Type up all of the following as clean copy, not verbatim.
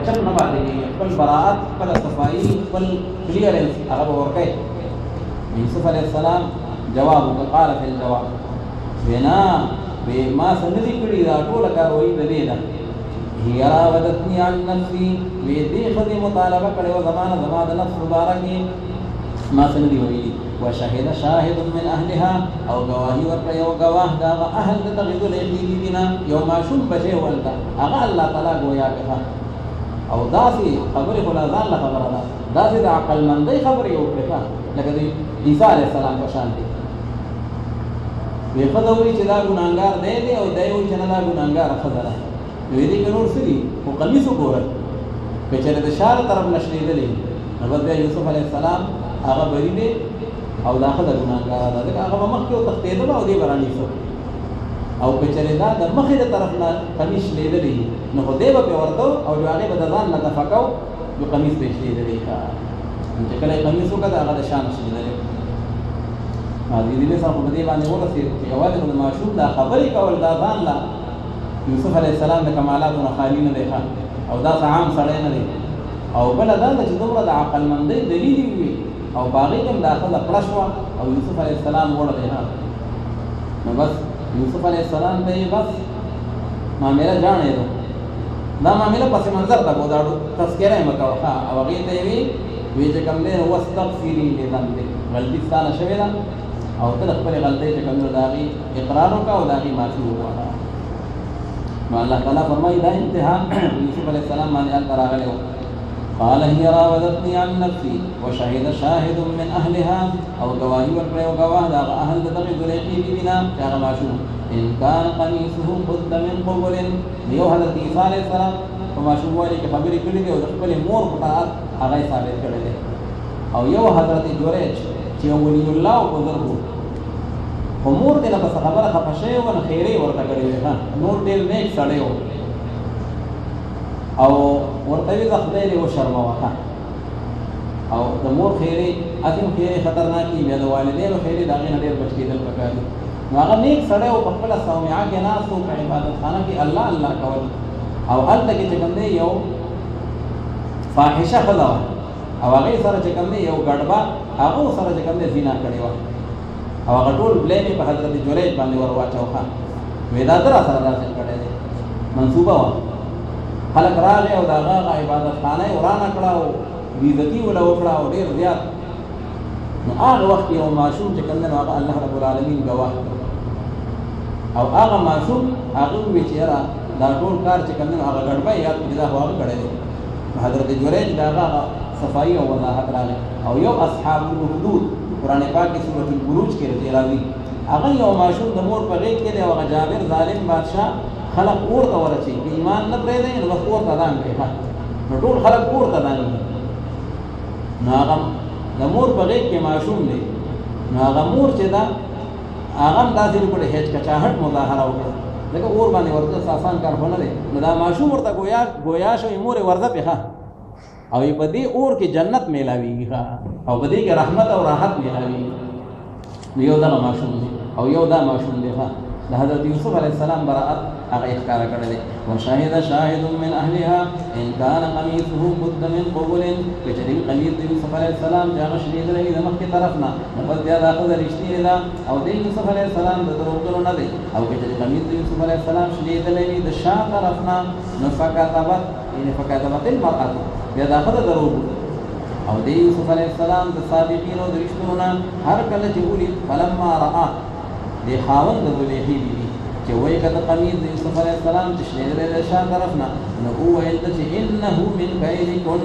کچن نه پاتې کېږي خپل براءت خپل صفایي خپل کلیئرنس هغه به ورکوي. یوسف علیه السلام جواب وکړ قال فی الجواب وینا ما څه نه دي کړي دا ټوله کاروایي د دې ده. هي راودتني عن نفسي وی دې ښځې مطالبه کړې وه زما د نفس مباره کې ما څه نه دي ویلي. وشهد شاهد من اهلها او گواهی ورکړه یو گواه د هغه اهل د دغې زلیخې بیبي نه یو ماشوم بچی ولته هغه الله تعالی ګویا کړه. او داسې خبرې خو لا ځان له خبره ده داسې د عقلمندۍ خبرې یې وکړې لکه د عیسی علیه السلام په شان دي. وی ښځه وایي چې دا ګناهګار دی او دی وایي چې نه دا ګناهګاره ښځه ده. نو دې کې نور څه دي خو قمیص وګوره که چېرې د شا طرف نه شلېدلې نو بس بیا یوسف علیه السلام هغه بری دی او دا ښځه ګناهګاره ده ځکه هغه به مخکې وتښتېدله او دې به رانیسه او که چېرې دا د مخې د طرف نه قمیص شلېدلی نو خو دی به پرې ورته او د هغې به د ځان نه دفع کو نو قمیص به یې شلېدلی نو چې کله یې قمیص وکړه د هغه د شا نه شلېدلی. دې سره خو په دې باندې ورسېد چې یوازې خو د ماشوم دا خبرې کول دا ځان له یوسف علیه السلام د کمالاتو نه خالي نه دی او داسې عام سړی نه دی. او بله دا ده چې دومره د عقلمندۍ دلیل وي او په هغې کې هم دا ښځه پړه شوه او یوسف علیه السلام وړه دی نو بس یوسف علیه السلام ته یې بس معامله جاڼېده دا معامله پس منظر ته بو دا تذکره یې مه کوه او هغې ته یې وی چې کوم دی واستغفري لذنبک غلطي ستا نه شوې ده او ته د خپلې غلطۍ چې کوم دی د هغې اقرار وکړه او د هغې معافي وغواړه. نو الله تعالی فرمایي دا امتحان یوسف علیه السلام باندې هلته راغلی و. قال هي راودتني عن نفسي وشهد شاهد من اهلها او گواهی ورکړی او ګواه د هغه اهل د دغې زلیخې بیبي نه چې هغه ماشوم ان کان قمیصه قد من قبل یو حضرت عیسی علیه السلام په ماشوموالي کې خبرې کړي دي او د خپلې مور مطاعت هغه یې ثابت کړی دی. او یو حضرت جریج چې یو ولی الله او بزرګ و خو مور دې نه پس خبره خفه شوې وه نو خیرې ورته کړې وې نور ډېر نیک سړی و او ورته ویې زه خدای دې وشرموه او د مور خیرې هسې هم خیرې خطرناکې بیا د والدینو خیرې د هغې نه ډېر بچ کېدل پکار دي. نو هغه نیک سړی و په خپله صومعه کې ناست و په عبادتخانه کې الله الله کول او هلته کې چې کوم دی یو فاحشه ښځه وه او هغې سره چې کوم دی یو ګډبه هغه سره چې کوم دی زنا کړې وه او هغه ټول بلیم یې په حضرت جریج باندې ور واچوه وایي دا ده راسره داسې کړی دی منصوبه وه. خلک راغې او د هغه عبادتخانه یې ورانه کړه او بېعزتي وله وکړه او ډېر زیات. نو هغه وخت کې یو ماشوم چې کوم دی نو هغه الله رب العالمین ګواه او هغه ماشوم هغه وویل چې یاره دا ټول کار چې کوم دی نو هغه ګډبه یې یاد کړي دا خو هغه کړی دی. حضرت جریج د هغه صفایي او وضاحت راغی او یو اصحاب الحدود قرآن پاک کې سورة البروج کې راځي هغه یو ماشوم د مور په غېږ کې دی او هغه جابر ظالم بادشاه خلق اور ته ورچي که ایمان نه پرېږدي نو بس اور ته دان کوي نو ټول خلک اور ته دانېږي. نو هغه د مور په غېږ کې ماشوم دی نو هغه مور چې ده هغه هم داسې وکړې هچکچاهټ مظاهره وکړه ځکه اور باندې ورځه آسان کار خو نه دی. نو دا ماشوم ورته ګویا شوی مور یې ورځه پې او په دې اور کې جنت میلاویږي او په دې کې رحمت او راحت میلاویږي. نو یو دغه ماشوم دی او یو دا ماشوم دی د حضرت یوسف علیه السلام براءت هغه یې ښکاره کړی دی. وشهد شاهد من اهلها ان کان قمیصه قد من قبل که چېرې قمیص د یوسف علیه السلام چې هغه شلېدلی وي د مخکې طرف نه نو بس بیا دا ښځه رښتینې ده او د یوسف علیه السلام د دروغجنو نه دی. او که چېرې قمیص د یوسف علیه السلام شلېدلی وي د شا طرف نه نو فکتبت یعنې فکتبت المرأة بیا دا ښځه دروغ او د یوسف علیه السلام د سابقینو د رښتونو نه هر کله چې ولید فلما رأى د خاوند د زلیخې بیبي چې وایي که د قمیص د یوسف علیه السلام چې شلېدلی د شا طرف نه نو وویل ته چې انه من کیدکن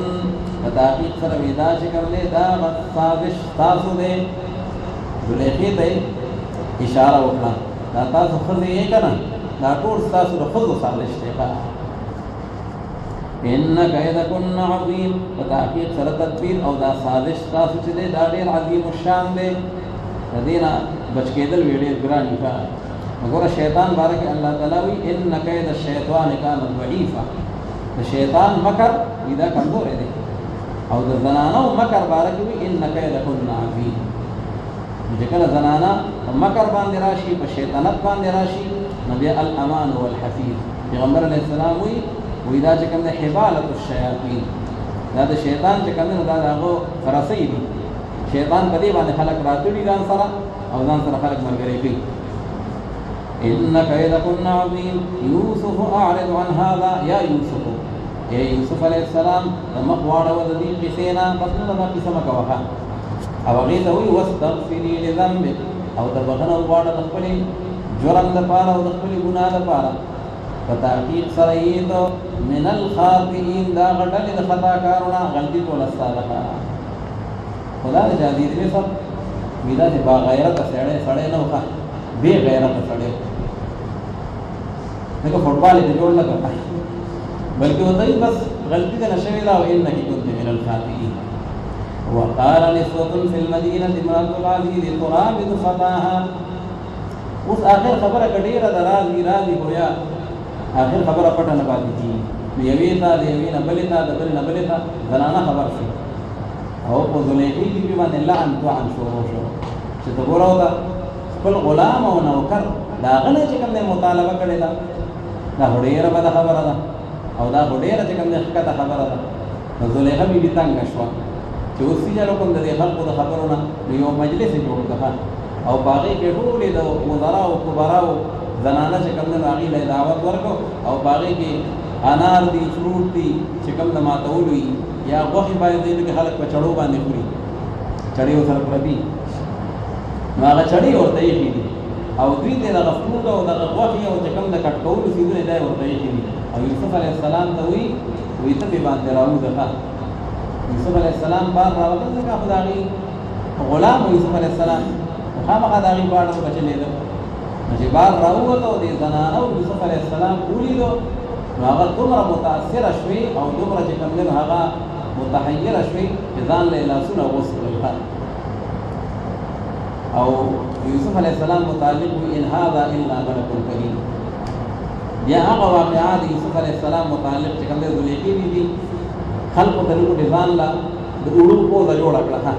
په تحقیق سره وایي دا چې کوم دی دا سازش ستاسو دی. زلیخې ته یې اشاره وکړه دا تاسو ښځې یې که نه دا ټول ستاسو د ښځو سازش دی. ان کیدکن عظیم په تحقیق سره تدبیر او دا سازش تاسو چې دی دا ډېر عظیم الشان دی د دې نه بچ کېدل وی ډېر ګران دي. وګوره شیطان باره کې الله تعالی وایي ان کید الشیطان کان ضعیفا د شیطان مکر وي دا کمزوری دی او د زنانو مکر باره کې وایي ان کیدکن عظیم. چې کله زنانه په مکر باندې راشي په شیطانت باندې راشي نو بیا الامان والحفیظ پیغمبر علیه السلام وایي وی دا چې کوم د حبالة الشیاطین دا د شیطان چې کوم دا هغه فرسي دي شیطان په دې باندې خلق راتړي ځان سره او ځان سره خلق ملګری کوي ان کیدکن عظیم یوسف اعرض عن هذا یا یوسف اے یوسف علیہ السلام مخواړه د دې قصې نه پس نو دا قصه مکوه او هغه ته وی واستغفری لذنبک او د بغنه وغواړه د خپل جرم لپاره او د خپل ګناه لپاره په تحقیق سره یې من الخاطئین دا غټل د خطا کارونه غلطی کول استاله خدا دې جادي دې سب میدا دې با غیرت سړی نه وخه بے غیرت سړی دغه فوټبال دې جوړ نه کړه بلکې وځي بس غلطی ده نشوي دا او انك كنت من الخاطئين وقال نسوة في المدينة امرأة العزيز تراود فتاها اوس اخر خبره کډیره درازي راځي گویا اخر خبره پټه نه پاتې کی یوی تا دی یوی نه بلې تا د بلې نه بلې تا زنانه خبر شي او په زلیخي کې باندې لعن توعن شروع شو چې ته ګورو دا خپل غلام او نوکر دا غنه چې کوم مطالبه کړي دا ډیره بده خبره ده او دا ډیره چې کوم ښکته خبره ده نو زلیخه بي تنګ شو چې اوس یې له کوم د خلکو د خبرونه یو مجلس جوړ کړه او باغې کې ټول د وزرا او کبراو زنانه چې کوم د هغه له دعوت ورکو او باغې کې انار دي فروټ دي چې کوم د ماتولوي یا غوښه باندې دې خلک په چړو باندې خوري چړې سره پردي نو هغه چړې ورته یې دي او دوی دې د غفلت او د غوښه او چې کوم د کټکولو سیدونه دی ورته یې دي او یوسف علی السلام ته وی ته باندې راوځه یوسف علیہ السلام بار راوړل څنګه خدای غلام یوسف علیہ السلام خامخا دغه باندې بچلې ده چې بار راوړل او دې زنانه او یوسف علیہ السلام ولیدو هغه دومره متاثر شوي او دومره چې کوم نه هغه متحیر شوي چې ځان له لاسونو وسول او یوسف علیہ السلام متعلق ان هذا الا ملك کریم یا هغه واقعات یوسف علیہ السلام متعلق چې کوم د زلیخی دي خلق طریقو ډیزاین لا د اړو په د جوړ کړه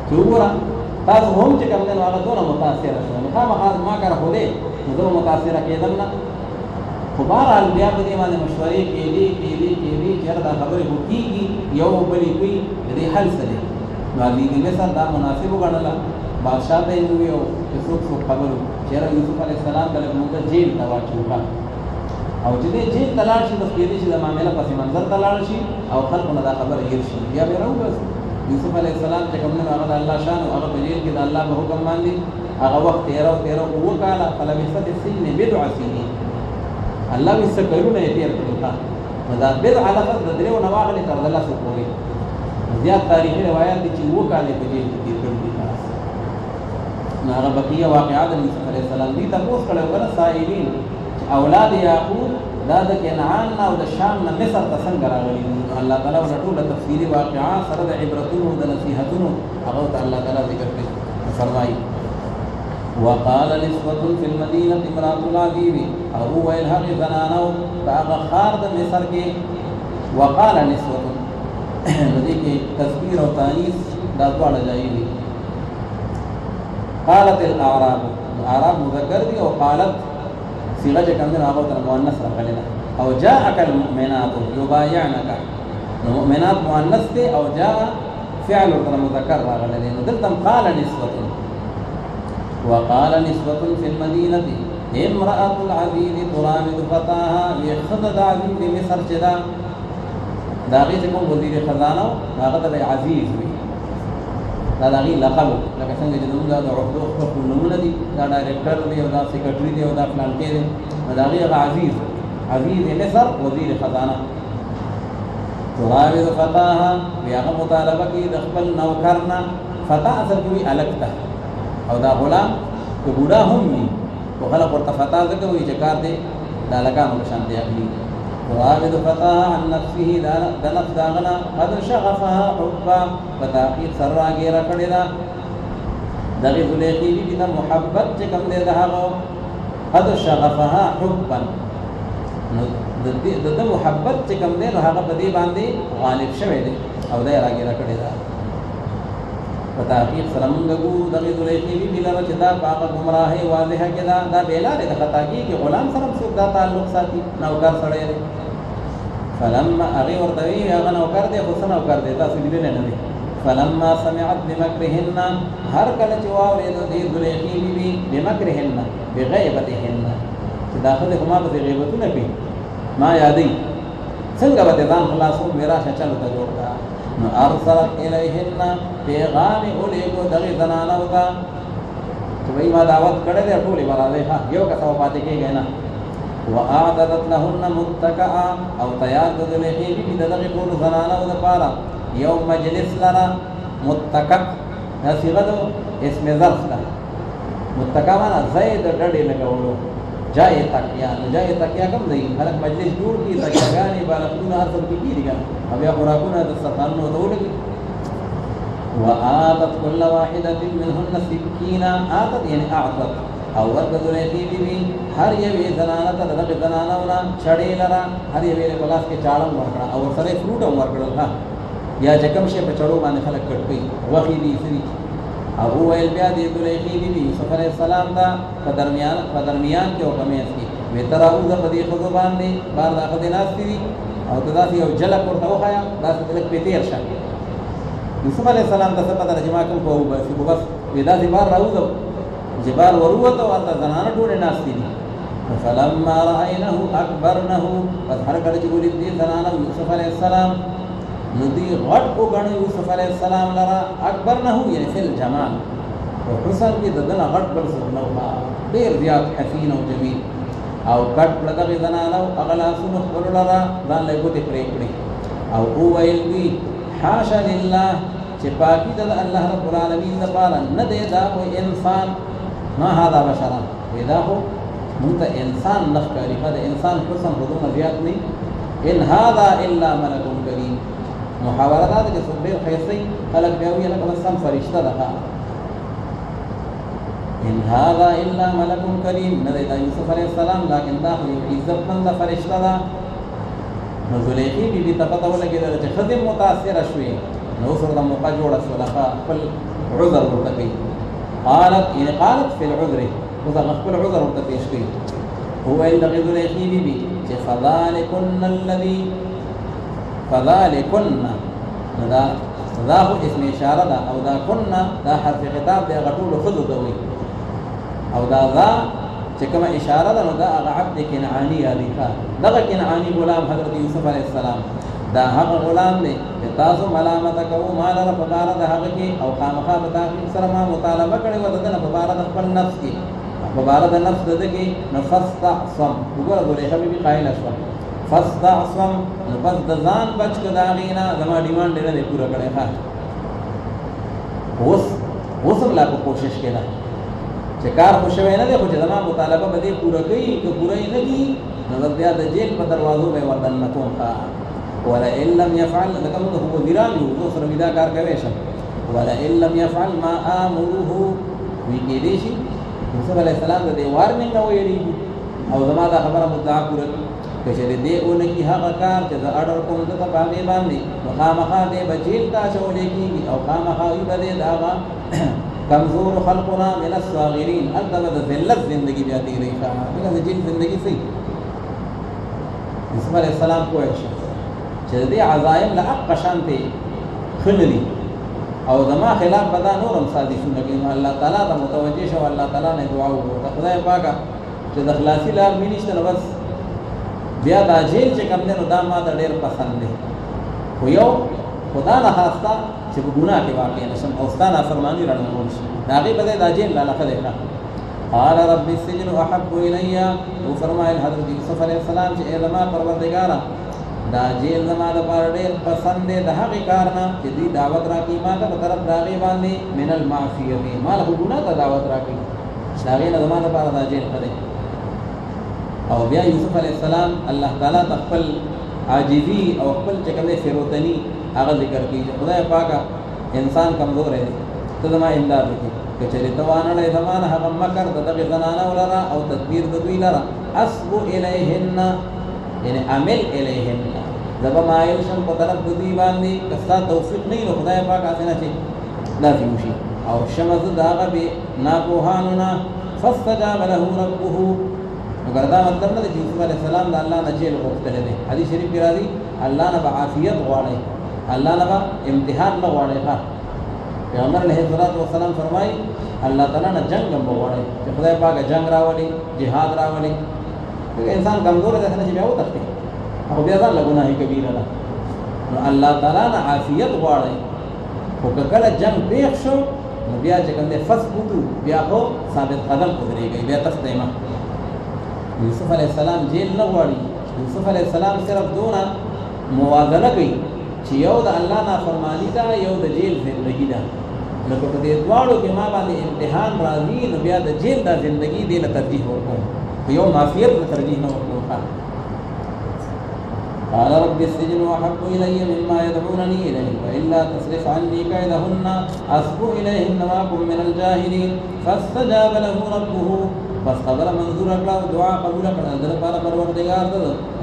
چې وګوره تاسو هم چې کوم نه هغه ډول متاثر شوه نو خامخا ما کار هو دې نو متاثر کېدل نه خو بهرحال بیا په دې باندې مشورې کېدې چې دا خبرې وکړي یو بلې کوي دې حل سره نو دې مثلا دا مناسب وګڼله بادشاہ ته یو څوک خبرو چې یوسف علی السلام بل موږ جیل ته واچوه او چې دې جیل تلاړ شي د پیری چې د معاملې پس منظر تلاړ شي او خلقونه دا خبر هیر شي بیا به راو بس یوسف علی السلام چې کوم نه هغه الله شان او هغه په جیل کې د الله په حکم باندې هغه وخت 13 او کاله فلبثت السجن بضع سنين الله وسکرونه یې تیر کړل دا بضع لفظ د درو نواغلي تر الله سره کوي زیات تاریخي روایت دي چې کاله په جیل کې تیر کړل هغه بقیه واقعات د یوسف علی السلام دي تاسو کله ور سائلین اولاد یعقوب دا د کنعان او د شام نه مصر ته څنګه راغلي الله تعالی ټول تفصیلی واقعات سره د عبرتونو د نصیحتونو هغه الله تعالی ذکر کوي فرمایي وقال نسوة في المدينة امرأة العزيز او ويلهغ زنانو باغ خار د مصر کې وقال نسوة دې کې تذکیر او تانیث دا ډول جایي قالت الاعراب اعراب مذکر دي او قالت صيغه كامله هغه تر مؤنث راغلی او جاءك المؤمنات يبايعنك المؤمنات مؤنث دي او جاء فعل تر مذکر راغلی نو دلته قال نسوة وقال نسوة في المدينة امرأة العزيز تراود فتاها يخذ عزيز مصر جدا داغي کوم وزیر خزانه هغه د عزیز وي دا دغه لقب لکه څنګه چې موږ د عہدو خپل نمونه دي دا ډایرکټر دی او دا سیکریټری دی او دا پلان کې دی دا هغه عزیز مصر وزیر خزانه تراود فتاها بیا مطالبه کوي د خپل نوکرنا فتا اصل کوي الکته او دا غلام کو بوډا هم وي خو خلک ورته فتا ځکه وایي چې کار دی دا لکانو په شان دی اخلي تراود فتاها عن نفسه دا نفس داغنا قد شغفها حبا فتاقید سر راگیره کړی دا دغه زلیخی بی دا محبت چې کوم دی دا هغه قد شغفها حبا د محبت چې کوم دی هغه په دې باندې غالب شوی دی او دا راگیره کړی دا فتاقید سره موږ ګورو دغه زلیخی بی لاره چې دا هغه گمراهي واضحه کې دا بیلاره د خطا کې غلام سره څوک دا تعلق ساتي نوکر سره دی فلما اغي ورتوي هغه نوکر دی خو سنو کر دی تاسو لیدل نه دي فلما سمعت بمكرهن هر کله چې واورید دې زلیخی بی بمكرهن بغیبتهن چې داخله کومه به غیبتونه کوي ما یادې څنګه به ځان خلاصو میرا شچلو ته جوړ کا نو ارسلت الیهن پیغام الیکو دغه زنانه وتا چې وای ما دعوت کړې ده ټولې برابر ها یو کته پاتې کېږي نه واعددت لهن متكئا او تیار د زلیخی بی دغه ټول زنانه و د پاره یو مجلس لرا متکا صيغه اسم ظرف ده متکا معنا زید ډډې لګولو جای تکیا کوم دی خلک مجلس جوړ کی تکیاګانی بالښتونه اصل کې کیږي او بیا خوراکونه د سرطانونو ته ولګي وآتت كل واحدة منهن سكينا آتت يعني أعطت او ورکد لیتی بی هر یوی زنانه تا دغه زنانه ونا چړې لرا هر یوی له پلاس کې چاړم ورکړه او سره فروټ هم ورکړل ها یا چکم شي په چړو باندې خلک کټ کوي وخی دي سری او ویل بیا دې دلیخی بی یوسف علیہ السلام دا په درمیان کې او کمیس کې وی تر او د پدې خو باندې بار دا خدای ناس دي او داسې یو جلک ورته وخایا داسې دلک په تیر شه یوسف علیہ السلام د څه په ترجمه کوم په بس وی دا دې بار راوځو جبال وروته او د زنانه ټول ناس دي فلما رأينه اكبرنه فهر کله چې ولید دي زنانه یوسف علیہ السلام ندی غټ کو غن یوسف علیہ السلام لرا اکبرنه یعنی فل جمال او حسن کې دغه غټ بل څه نو ډیر زیات حسین او جمیل او کټ لدغه زنانه اغلا سن خپل لرا ځان له ګوتې پرې کړې او او ویل وی حاشا لله چې پاکی د الله رب العالمین لپاره نه دی دا او انسان ما هذا بشرا اذا هو منت انسان نخکاری دا انسان حسن خودونه زیات نه ان هذا الا ملك کریم محاورات کې څو ډېر خیسي خلک بیا ویل کوم سم فرشتہ ده ان هذا الا ملك کریم نه دا یوسف علیہ السلام لکن دا خو عزت مند فرشتہ ده نو زلیخی بی ته پته ولګېدل چې خدای متاثر شوې نو سره د موقع جوړه شو خپل عذر ورته کوي قالت في العذر وذا خپل عذر ورته پیش کوي هو ان زلیخی بی چې فذلكن دا هو اسم اشاره ده او دا كنا دا حرف خطاب دی غټول خذ دوی او دا چې کومه اشاره ده نو دا عبد کنعانی دی دا کنعانی غلام حضرت یوسف علیہ السلام دا هغه غلام دی چې تاسو ملامت کوو مال را په بار د هغه کې او خامخا به تاسو سره ما مطالبه کړې و دغه په بار د خپل نفس کې په بار د نفس دغه کې نفستعصم وګوره غوړې حبيبي قائل شو فاستعصم نفس د ځان بچ کدا غینا زما ډیماند نه پورا کړې ها اوس لا کوشش کړه چې کار خوشوي نه دی خو چې زما مطالبه به دې پورا کوي که پورا یې نه دي نو بیا د جیل په دروازو به وردن نکوم ولا ان لم يفعل لكم هو ذران يوسف سره ودا کار کوي شه ولا ان لم يفعل ما امره ویګریشي یوسف علیہ السلام د وارننګ نو ویلي او زما دا خبره مدعا پوره کچې دې اونې کی هغه کار چې د اډر کوم د باندې باندې مخامخه دې بجیل تا شولې کیږي او خامخه یې بده دا کمزور خلقنا من الصاغرين الدغه د ذلت زندگی بیا دی رہی ښه دغه جیل زندگی سي یوسف علیہ السلام کوی چې دې عزایم لا قشانته خللی او زما خلاف بدا نورم سازشونه کوي الله تعالی ته متوجه شو الله تعالی نه دعا وکړه خدای پاک چې د خلاصي لار مینشته نو بس بیا دا جیل چې کوم نه نو دا ما ډېر پسند دی خو یو خدا نه خاصه چې په ګناه کې واقع نشم او ستانه فرمانی راغلی شي دا غي بده دا جیل لا لخه دی قال رب السجن احب الي وفرمایل حضرت یوسف علیہ السلام چې اے زما پروردگار دا جیل زما د پاره ډېر پسند دی د هغه کارنا چې دی دعوت راکې ما ته په طرف داغي باندې من المعصیه ما له ګناه ته دعوت راکې داغي نه زما د پاره دا جیل خدای او بیا یوسف علیہ السلام الله تعالی خپل عاجزی او خپل چکمه فیروتنی هغه ذکر کوي خدای پاک انسان کمزور دی ته زما امداد وکړي کچری توانه له زمانه هغه مکر دغه زنانه ولرا او تدبیر د دوی لرا اسبو الیهن یعنی عمل الیهن زبا مایل شم په طرف د دوی باندې کستا توفیق نه نو خدای پاک اسنه چې لازم شي او شمز داغه به ناپوهانونا فاستجاب له ربه وګردا مطلب نه چې یوسف علیہ السلام د الله نه جیل غوښتل دي حدیث شریف کې راځي الله نه عافیت غواړي، الله نه امتحان نه غواړي. پیغمبر علیه الصلاۃ والسلام فرمایي الله تعالی نه جنگ هم غواړي چې خدای پاک جنگ راولي، jihad راولي. انسان کمزور دی چې بیا وتښتي او بیا ځان له ګناه کبیره ده. نو الله تعالی نه عافیت غواړي، خو کله جنگ پیښ شو نو بیا چې کوم دې فسبوتو بیا خو ثابت قدم ودرېږي، بیا تښتي ما. یوسف علیه السلام جیل نه غواړي. یوسف علیه السلام صرف دونه موازنه کوي چې یو د الله نافرمانی ده، یو د جیل زندگی ده. لکه په دې دواړو کې ما باندې امتحان راځي نو بیا د جیل دا زندگی دې له ترجیح ورکوم، یو معافیت له ترجیح نه ورکوم. قال رب السجن أحب إلي مما يدعونني إليه وإلا تصرف عني كيدهن أصب إليهن وأكن من الجاهلين فاستجاب له ربه. بس خبر منظور اکړه او دعا قبول کړه د لپاره پروردگار د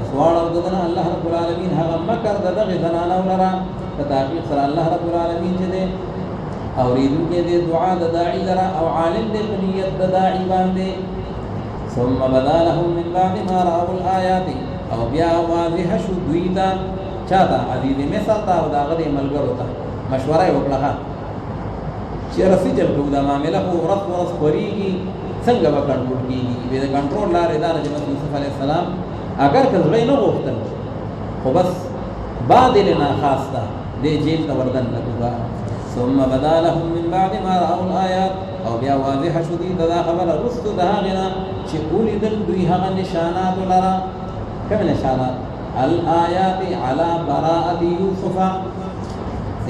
سوال او دنا الله رب العالمین هغه مکر دغه زنانه ولرا په تحقیق سره الله رب العالمین چې دې اوریدونکو دې دعا د داعی لرا او عالم دې په نیت د داعی باندې. ثم بدا لهم من بعد ما رأوا الآيات او بیا واضح شو دوی ته چاته عزیز مصر ته او داغه دې ملګرو ته مشوره وکړه چې رسې چل کو دا معاملې خو ورځ خوريږي څنګه به کنټرول کیږي. به د کنټرول لارې دا چې یوسف علیه السلام اگر کزړی نه غوښتل خو بس بعد نه خاصه دې جیل ته وردن لګوه. ثم بدا لهم من بعد ما رأوا الآيات او بیا واضح شو دي دا خبره رسو ده غنا چې اولیدل دوی هغه نشانات لرا. کوم نشانات؟ الآيات على براءة يوسف.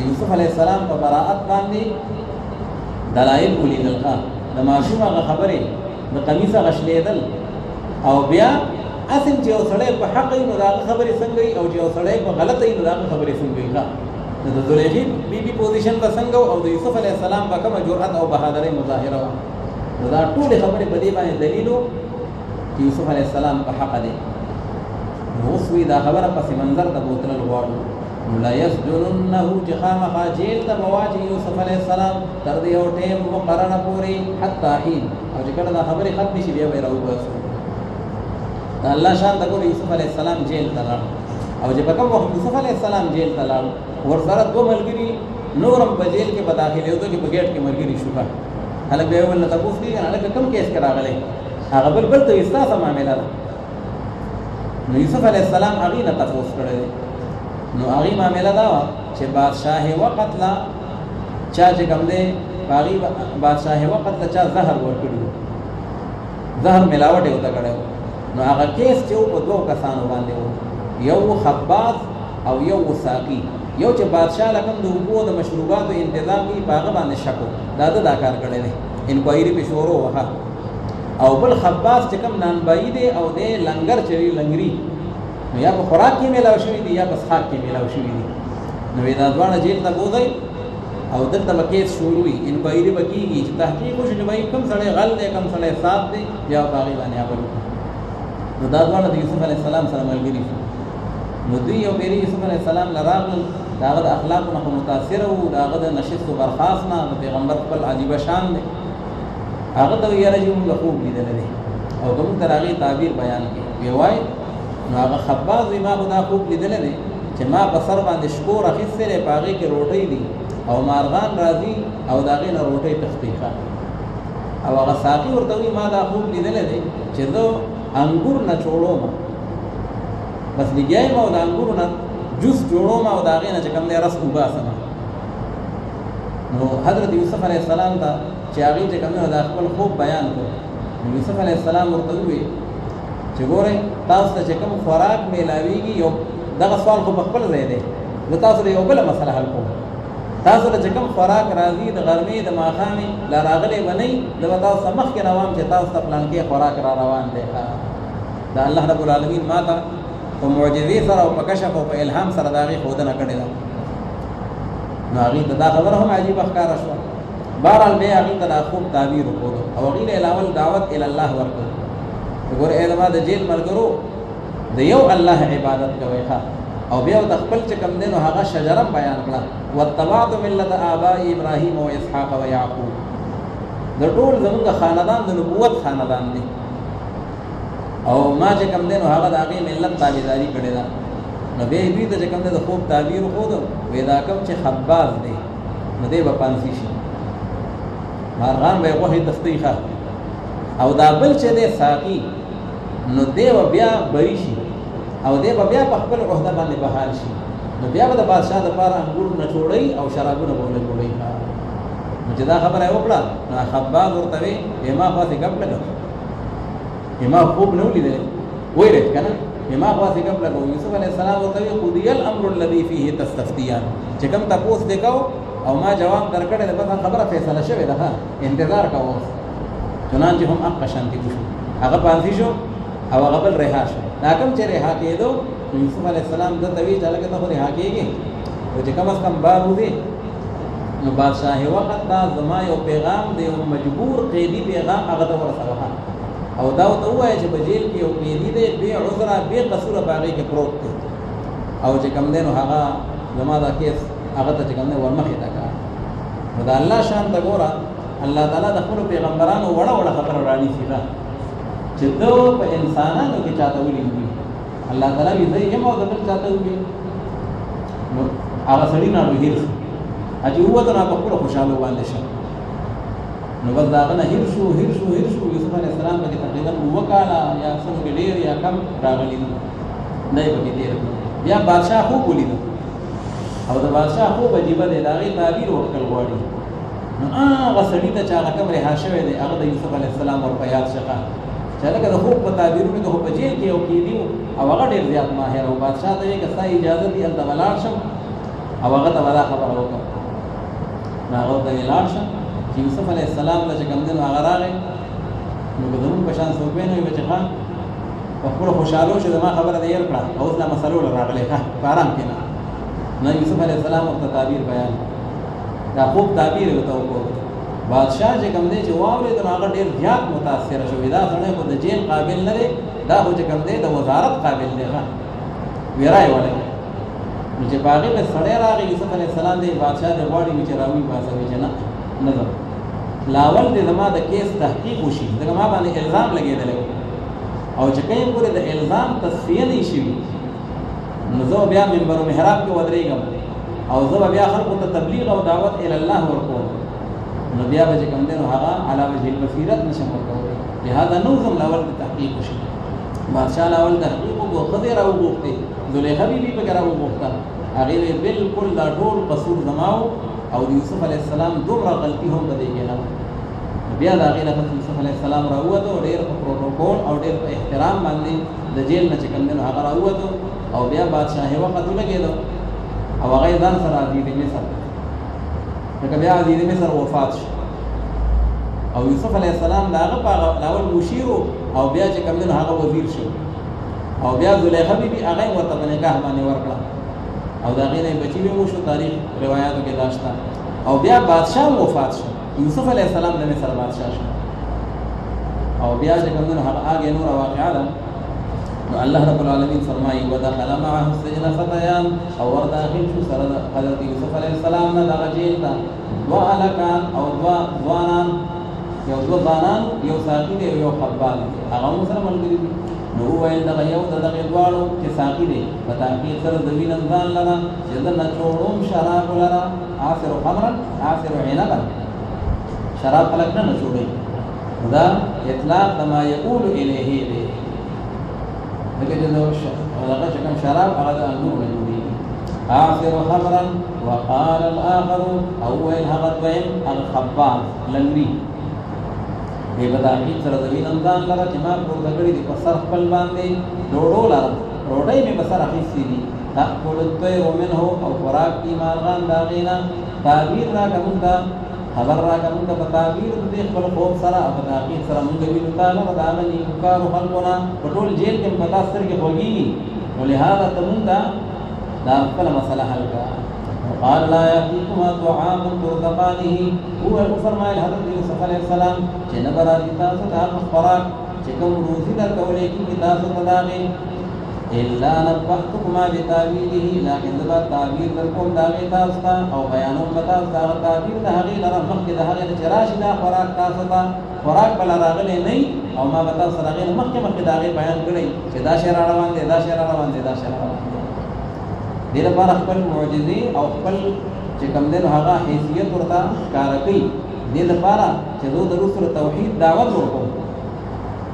یوسف علیه السلام په براءت باندې دلائل اولیدل ښه د ماشوم هغه خبرې د قمیص غشلیدل او بیا اصل چې یو سړی په حق یې نو دا خبرې څنګه او چې یو سړی په غلطه یې نو دا خبرې څنګه ښه د زلیخا بیبي پوزیشن به څنګه او د یوسف علیه السلام په کومه جرأت او بهادرۍ مظاهره وه. نو دا ټول خبرې په دې باندې دلیل چې یوسف علیه السلام په حق دی. نو اوس وی دا خبره پس منظر ته بوتلل غواړو لا يسجننه چې خامخا جیل ته بواچي یوسف علیه السلام تر دې یو ټیم مقرره پورې حتی حین او چې کله دا خبرې ختمې شي بیا به یې راوباسو. د الله شان د ګور یوسف علیه السلام جیل ته لاړ او چې په کوم وخت یوسف علیه السلام جیل ته لاړ ورسره دوه ملګري نورم په جیل کې په داخلېدو کې په ګیټ کې ملګري شو. هلک بیا ول تاسو دې هلک کوم کیس کې راغلی هغه بل ته استاسه معامله ده. نو یوسف علیه السلام هغې نه تپوس کړی دی. نو هغې معامله دا وه چې بادشاه وقت لا چا چې کوم دی په هغې بادشاه وقت لا چا زهر ورکړي و، زهر ملاوټ یې ورته کړی و. نو هغه کیس چې و په دوو کسانو باندې و، یو خباز او یو ساقي. یو چې بادشاه له کوم د اوبو د مشروباتو انتظام کوي په هغه باندې شک و، دا کار کړی دی، انکوایري پې شروع وه. او بل خباز چې کوم نانبایي دی او دی لنګر چې لنګري نو یا په خوراک کې میلاو شوي دي یا په څښاک کې میلاو شوي دي. نو دا دواړه جیل ته بوځئ او دلته به کیس شروع وي، انکوایري به کېږي چې تحقیق وشي چې بھائی کوم سړی غل دی کوم سړی صاف دی بیا په هغې باندې عمل وکړو. نو دا دواړه د یوسف علیه السلام سره ملګري شو. نو دوی یو پیري یوسف علیه السلام له راغلل، د هغه د اخلاقو نه خو متاثره وو، د هغه د نشستو برخاست نه د پیغمبر خپل عجیبه شان دی. هغه ته یاره چې موږ خوب لیدلی دی او که موږ تر هغې تعبیر بیان کړي وی وایي نو هغه خباز وي ما خو دا خوب لیدلی دی چې ما په سر باندې شکور اخیستی دی، په هغې کې روټۍ دي او مارغان راځي او د هغې نه روټۍ تښتي. او هغه ساقي ورته وایي ما دا خوب لیدلی دی چې زه انګور نه چوړوم، بس لګیا یم او د انګورو نه جوس جوړوم او د هغې نه چې کوم دی رس وباسم. نو حضرت یوسف علیه السلام ته چې هغې چې کوم دی دا خپل خوب بیان کړ. نو یوسف علیه السلام ورته ووایي چې ګورئ تاسو ته چې کوم خوراک میلاویږي یو دغه سوال خو په خپل ځای دی، زه تاسو ته یو بله مسله حل کوم. تاسو ته چې کوم خوراک راځي د غرمې د ماښامې لا راغلی به نه وي، زه به تاسو ته مخکې روان چې تاسو ته پلانکې خوراک را روان دی. د الله رب العالمین ما ته په معجزې سره او په کشف او په الهام سره د هغې ښودنه کړې ده. نو هغې ته دا خبره هم عجیبه ښکاره شوه. بهرحال بیا هغې ته دا خوب تعبیر وښودو او هغې له اول دعوت الله ورکړو چې ګوره ای زما د جیل ملګرو د یو الله عبادت کوئ ښه. او بیا د خپل چې کوم دی نو هغه شجره بیان کړه واتبعت ملت آباء ابراهیم و اسحاق و یعقوب. د ټول زمونږ خاندان د نبوت خاندان دی او ما چې کوم دی نو هغه د هغې ملت تابعداري کړې ده. نو نو بیا دوی ته چې کوم د خوب تعبیر خود وې دا کوم چې خباز دی نو دی به پانسی شي مارغان به غوښې تختیخه او دا بل چې دی ساقي نو دی بیا بری شي او دی بیا په خپل عہده باندې بحال شي نو بیا به د بادشاہ دپاره انګور نه جوړوي او شرابونه به ونه جوړوي نو چې دا خبره یې وکړه نو خباز ورته وی ما خواسې ګپ لګو ما خوب نه ولیدلی ویلې که نه ما خواسې ګپ لګو یوسف علیه السلام ورته وی قضی الامر الذي فيه تستفتیان چې کوم تپوس دی کو او ما جواب درکړی د بس خبره فیصله شوې ده انتظار کوو چنانچه هم حق شانتي وشو هغه پانسی شو او هغه بل رها شو دا کوم چې رها کېدو یوسف علیه السلام دته وی چې هلکه ته خو رها کېږي او چې کم از کم بار وځي نو بادشاہ وخت دا زما یو پیغام دی یو مجبور قیدی پیغام هغه ته ورسوه او دا ته وایي چې په جیل کې یو قیدی دی بې عذره بې قصوره په هغې کې پروت دی او چې کوم دی نو هغه زما دا کیس هغه ته چې کوم دی ورمخې ته کړه نو د الله شان ته ګوره الله تعالی د خپلو پیغمبرانو وړه وړه خبره رانیسي ده چې ده په انسانانو کې چاته ولیږي الله تعالی وي زه یم او د بل چاته وي نو هغه سړي ناړو هیر شو چې ووته نو په خپلو خوشحاله باندې شو نو بس د هغه نه هیر شو یوسف علیه السلام پکې تقریبا 7 کاله یا څومره ډېر یا کم راغلي دي دی پکې تېر کړو بیا بادشاہ خوب ولیده او د بادشاہ خوب عجیبه دی د هغې تعبیر ورکړل غواړي نو هغه سړي ته چې هغه کوم رها شوی دی هغه د یوسف علیه السلام ور په یاد شقه چې هلکه د خوب په تعبیرونو کې خو په جیل کې یو قیدي و او هغه ډېر زیات ماهر او بادشاہ ته یې که ستا اجازه دي هلته به لاړ شم او هغه ته به دا خبره وکړم نو هغه ورته یې لاړ شه چې یوسف علیه السلام له چې کوم دی نو هغه راغی نو که زمونږ په شان څوک وی نه وي به چې ښه په خپلو خوشحالو شو زما خبره دې هېر کړه اوس دا مسلو له راغلی ښه په ارام کښېنه نو یوسف علیه السلام ورته تعبیر بیان دا خوب تعبیر یې ورته وکړو بادشاہ چې کوم دی چې واورېد نو هغه ډېر زیات متاثره شو دا سړی خو د جیل قابل نه دی دا خو چې کوم دی د وزارت قابل دی ښه ویرا یې وړی نو چې په هغې به سړی راغی یوسف علیه السلام دی بادشاہ دی غواړي وي چې راوي باسوي چې نه ځم لاول دی زما د کیس تحقیق وشي ځکه ما باندې الزام لګېدلی او چې کله پورې د الزام تصفیه نه شي نو زه بیا منبر و محراب کې ودرېږم او زه بیا خلکو ته تبلیغ او دعوت الی الله ورکوم نو بیا به چې کوم دی نو هغه علی وجه البصیرت نشم ورکولی لهذا نوزم لاول د تحقیق وشي بادشاہ لاول تحقیق وکړو ښځې راوغوښتې زلیخا بیبي پکې راوغوښته هغې وی بالکل دا ټول قصور زما او د یوسف علیه السلام دومره غلطي هم په دې کې نه بیا د هغې نه پس یوسف علیه السلام راووتو ډېر په پروټوکول او ډېر په احترام باندې د جیل نه چې کوم دی نو هغه راووتو او بیا بادشاهي وخت ولګېدو او هغه یې ځان سره عزیز مصر لکه بیا عزیز مصر وفات شو او یوسف علیه السلام د هغه په لاول مشیر او بیا چې کوم دی نو هغه وزیر شو او بیا زلیخا بیبي هغه یې ورته په نکاح باندې ورکړه او د هغې نه یې بچي به وشو تاریخ روایاتو کې دا شته او بیا بادشاہ وفات شو یوسف علیه السلام د مصر بادشاہ شو او بیا چې کوم دی نو هغه آګې نوره واقعه ده نو الله رب العالمین فرمایي ودخل معه السجن فتیان او ورداخل شو سره د حضرت یوسف علیه السلام نه دغه جیل ته 2 هلکان او 2 ځوانان یو 2 ځوانان یو ساقي دی یو خبال هغه هم سره ملګري دي نو وویل دغه یو د دغې دواړو چې ساقي دی په تحقیق سره د وینم ځان لره چې زه نچوړم شراب لره عاصر خمرا عاصر عنبا شراب خلک نه نچوړي دا اطلاق د ما یقول الیه دی لکه چې دغه چې کوم شراب هغه د انګور نه جوړېږي عاصر خمرا وقال الاخر او ویل هغه دویم الخبال لنګري دی په تحقیق سره د وینم ځان لره چې ما پورته کړي دي په سر خپل باندې ډوډو لره ډوډۍ مې په سر اخیستې دي تأکل الطیر منه او خوراک دي مارغان د هغې نه تعبیر راکړه موږ ته خبر راکړه موږ ته په تعبیر د دې خپل خوب سره او په تحقیق سره موږ وینو تا لره د هغه نیکوکارو خلکو نه په ټول جیل کې په تا سترګې خوږېږي نو لهذا ته موږ ته دا خپله مسله حل کړه قال لا يأتيكما طعام ترزقانه هو فرمایل حضرت یوسف علیه السلام چې نه به راځي تاسو ته هغه خوراک چې کوم روزي درکولی کېږي تاسو ته د هغې الا نبأتکما بتاویله لیکن زه به تعبیر درکوم د هغې تاسو ته او بیانوم به تاسو د هغه تعبیر د هغې لره مخکې د هغې نه چې راشي دا خوراک تاسو ته خوراک بله راغلی نه او ما به تاسو سره هغې نه مخکې د هغې بیان کړی چې دا شی را روان دی دا شی را روان دی دا شی را روان دی دې لپاره خپل معجزې او خپل چې کوم دین هغه حیثیت ورته ښکاره کوي دې لپاره چې زه د رسول توحید دعوت ورکوم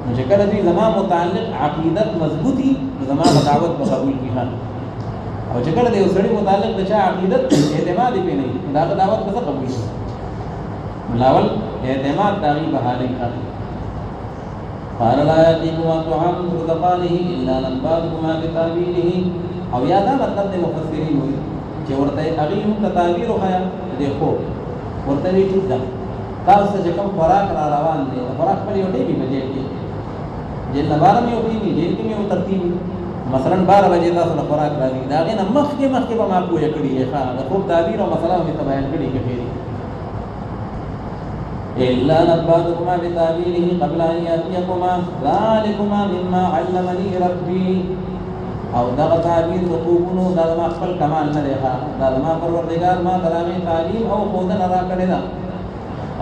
نو چې کله دې زما متعلق عقیدت مضبوطی زما دعوت په قبول کیږي او چې کله دې وسړي متعلق د چا عقیدت اعتماد یې نه دا دعوت به قبول شي ملاول اعتماد داغي بحالي کوي قال لا يقيم طعام رزقانه الا نباتكما بتابينه او یا دا مطلب د مفسرین وي چې ورته هغه هم تعبیر وخیا دې خو ورته دې چې دا تاسو چې کوم خوراک را روان دي خوراک په یو ټی وی بجې کې جن بار مې وې دي جن کې مې ترتیب مثلا 12 بجې تاسو له خوراک راځي دا غي نه مخکې به ما پوهه کړی ښه دا خو تعبیر او مسله مې بیان کړی کې خیری إلا نبأتكما بتأويله قبل أن يأتيكما ذلكما مما علمني ربي او دغه تعبیر د خوبونو د ما خپل کمال نه دی دا ما پروردگار ما تراغي تعلیم او خود نه را کړی دا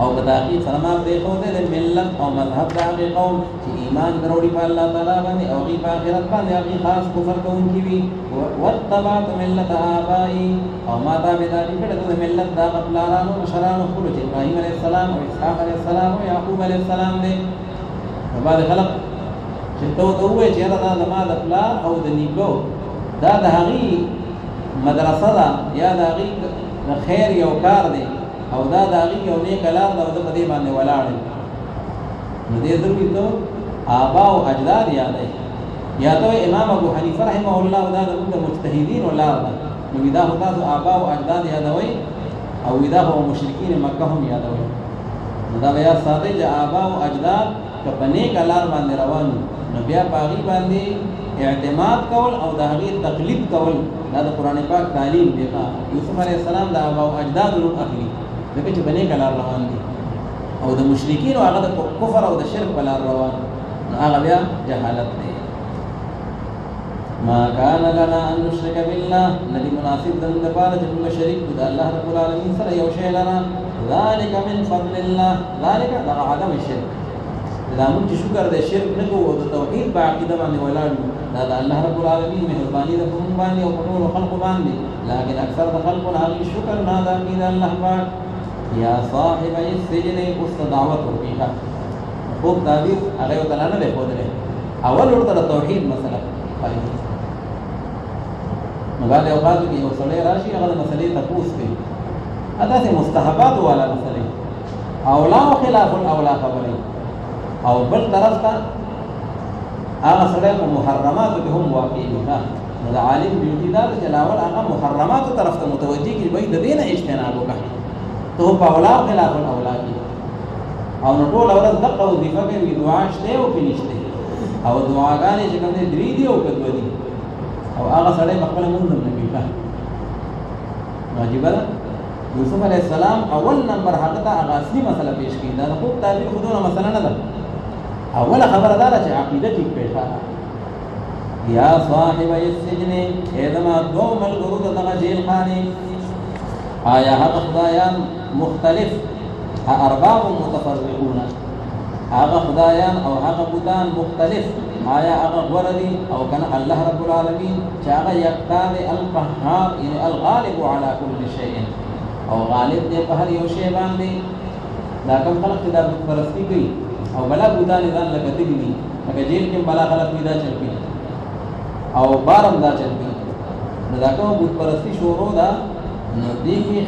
او په تحقیق سره ما پرې خو د ملت او مذهب د هغه قوم چې ایمان دروړي په الله تعالی باندې او په آخرت باندې هغه خاص کفر کوونکی وي واتبعت ملت آبائي او ما تابعداري کړې د ملت د خپلانو مشرانو خپل چې ابراهيم عليه السلام او اسحاق عليه السلام او يعقوب عليه السلام دي بعد خلق چې ته وې چې دا زما د پلا او د نیکو دا د هغه مدرسه ده یا د هغه خیر یو کار دی او دا د هغه یو نیک لار ده او د دې باندې ولاړ نو دې ضروري ته آبا او اجداد یادای یا ته امام ابو حنیفه رحمه الله دا د مجتهدین ولار ده نو دا هدا آبا او اجداد یادوي او دا هو مشرکین مکه هم یادوي نو دا بیا ساده چې آبا او اجداد کپنه کلار باندې روانو نو بیا پاغي باندې اعتماد کول او د هغه تقلید کول دا د قران پاک تعلیم دی یوسف علی السلام دا او اجداد له اخلي دغه چې بنه کلار روان دي او د مشرکین او هغه د کفر او د شرک بل روان هغه بیا جهالت دی ما كان لنا ان نشرك بالله الذي مناسب ذنب لپاره چې موږ شریک د الله رب العالمین سره یو شی لرا ذلك من فضل الله ذلك دا عدم الشرك دا موږ چې شکر د شرک نه کوو د توحید په عقیده باندې ولاړو دا د الله رب العالمین مهرباني ده په موږ باندې او په ټول خلق باندې لكن اکثر د خلق هغه شکر نه ادا کوي د الله پاک یا صاحب السجن استدعوت ورکیها خوب تعبیر هغه تعالی نه له خدای اول ورته توحید مسله نو بعد اوقات کې یو سړی راشي هغه مسلې تاسو کوي اته مستحبات والا مسلې اولا او خلاف الاولا خبرې او بل طرف ته هغه سره محرمات به هم واقع دي نو د عالم ډیوټي دا چې لاول هغه محرمات طرف ته متوجي کی به د دینه اجتناب وکړي ته په اولا خلاف الاولا کې او نو ټول اورز دغه وظیفه کوي دعا شته او پنيشته او دعاګانې چې کوم دې درې دی او کډو دي او هغه سره خپل مونږ نه کوي واجب ده یوسف علیہ السلام اول نمبر هغه ته اصلي مسله پیش کړي دا خو تعبیر خودونه مسله نه ده اول خبردار چې عقیده ټیک پیښه یا صاحب السجن ادم دوم الغرود دغه جیل خانه آیا هغه خدایان مختلف ارباب متفرقون هغه خدایان او هغه بوتان مختلف آیا هغه غوردي او کنه الله رب العالمین چې هغه یکتاب القهار یعنی الغالب على كل شيء او غالب دی په هر یو شی باندې دا کوم خلق چې دا پرستی کوي او بلا بوتان ځان لکه دي لکه جیل کې بلا خلق پیدا چل پی او بارم دا چل پی دا کوم بوت پرستی شروع دا نو دی کې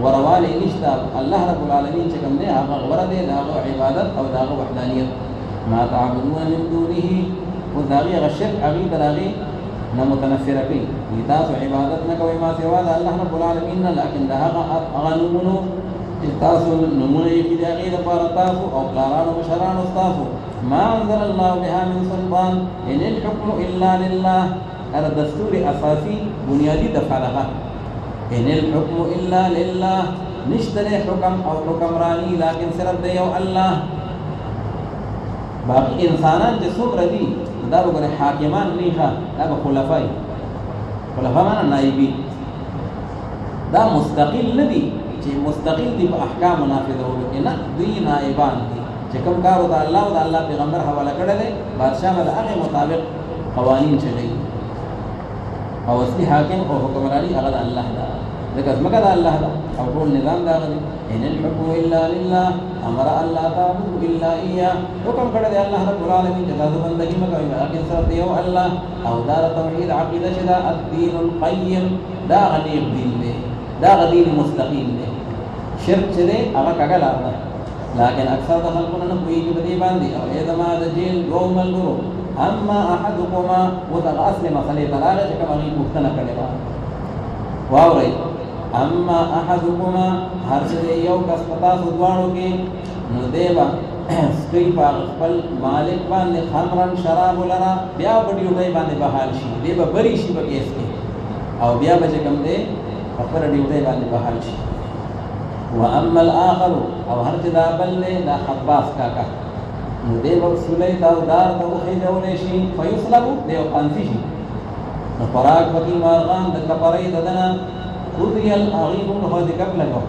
ورواله نشته الله رب العالمین چې کوم دی هغه غوړه دی دا عبادت او دا وحدانیت ما تعبدون من دونه وذاغي الشرك اغي دراغي نمتنفر فيه تاسو عبادت نه کوي ما سوا د الله رب العالمین لكن دا هغه غنومونو تاسو نمونه یې د هغه لپاره تاسو او قرارانو مشرانو تاسو ما انزل الله بها من سلطان ان الحكم الا لله هذا دستور اساسي بنيادي دفعها ان الحكم الا لله نشتري حكم او حکمرانی لكن صرف دی او الله باقي انسانان چې څومره دي دا وګوره حاکمان نه ښه دا خلفای معنا نائبی دا مستقل نه دي چې مستقل دي په احکام نافذولو کې نه دوی نائبان دي چې کوم کار د الله او د الله پیغمبر حواله کړل بادشاہ ول هغه مطابق قوانین چلي او اصلي حاكم او حکمرانی هغه د الله دا ځکه ځمکه د الله دا او ټول نظام دا غدي ان الحكم الا لله امر الله تعبد الا اياه حکم کړی دی الله رب العالمین چې تاسو بندګي مکوئ لکه سره یو الله او دا توحید عقیده چې دا الدين القيم دا غنی دین دی دا غدین مستقیم دی شرک چې دی هغه کګل راځي لكن اکثر د خلکو نه کوي په دې باندې او ادم د جیل قوم الغرو اما احدكما وتغاسل مسئله طلاق چې کومه مختنه کړي واوري اما احدكما هر څه یو کس پتا سو دوانو کې نو دیوا سپی په خپل مالک باندې خمرن شراب لرا بیا بډیو دی باندې بحال شي دیوا بری شي په کیس کې او بیا به کوم دی خپل ډیوټي باندې بحال شي واما الاخر او هر څه دا بل له حباس کاکا نو دی په سولې دا دار ته وخی جوړې شي فیصلب دی او قانفي شي نو فراق وکي مارغان د کپړې ددنه قضي الأغيب هذا قبله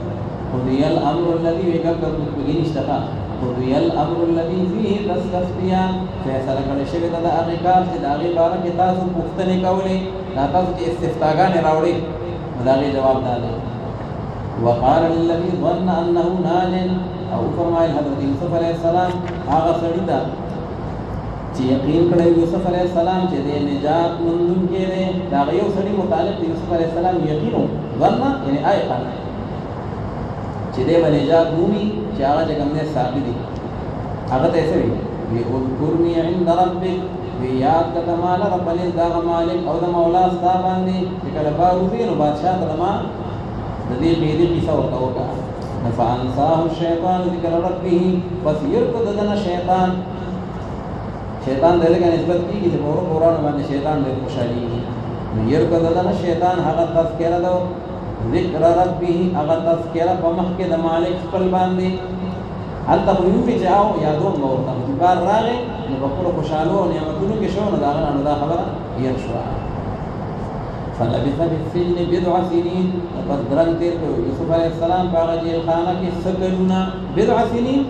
قضي الأمر الذي يقبل بغين اشتقى قضي الأمر الذي فيه تستفتيان فیصله کړی شوی دا هغه کار چې دا هغه باره کې تاسو پوښتنې کولې دا تاسو چې استفتاګانې راوړې دا هغه جواب دی وقال للذي ظن انه ناج او فرمایل حضرت یوسف علیہ السلام هغه سړی دا چې یقین کړی یوسف علیہ السلام چې د نجات مندون کې دی دا یو سړی متعلق یوسف علیہ السلام یقینو ظن یعنی آیقا چې دی به نجات مومي چې هغه چې کوم دی ثابت دی هغه ته څه وي اذكرني عند ربك ویاد کته مال رب دا مالک او د مولا ستا باندې چې کله باروزي نو بادشاہ ته ما د دې دې قصه ورته وکړه فانساه الشیطان ذکر ربه پس يرتد دنا شیطان دلته نسبت کیږي چې په قرآن باندې شیطان ډېر خوشالي نو يرتد دنا شیطان هغه تذکرہ دو ذکر ربه هغه تذکرہ په مخ کې د مالک خپل باندې هل تخویو په جاو یادو ورته چې بار راغی نو په خپل خوشاله او نعمتونو کې شو نو دا خبره یې شو فلبث في السجن بضع سنين وقدرن تیر یوسف علیہ السلام په جیل خانه کې سکلونا بضع سنين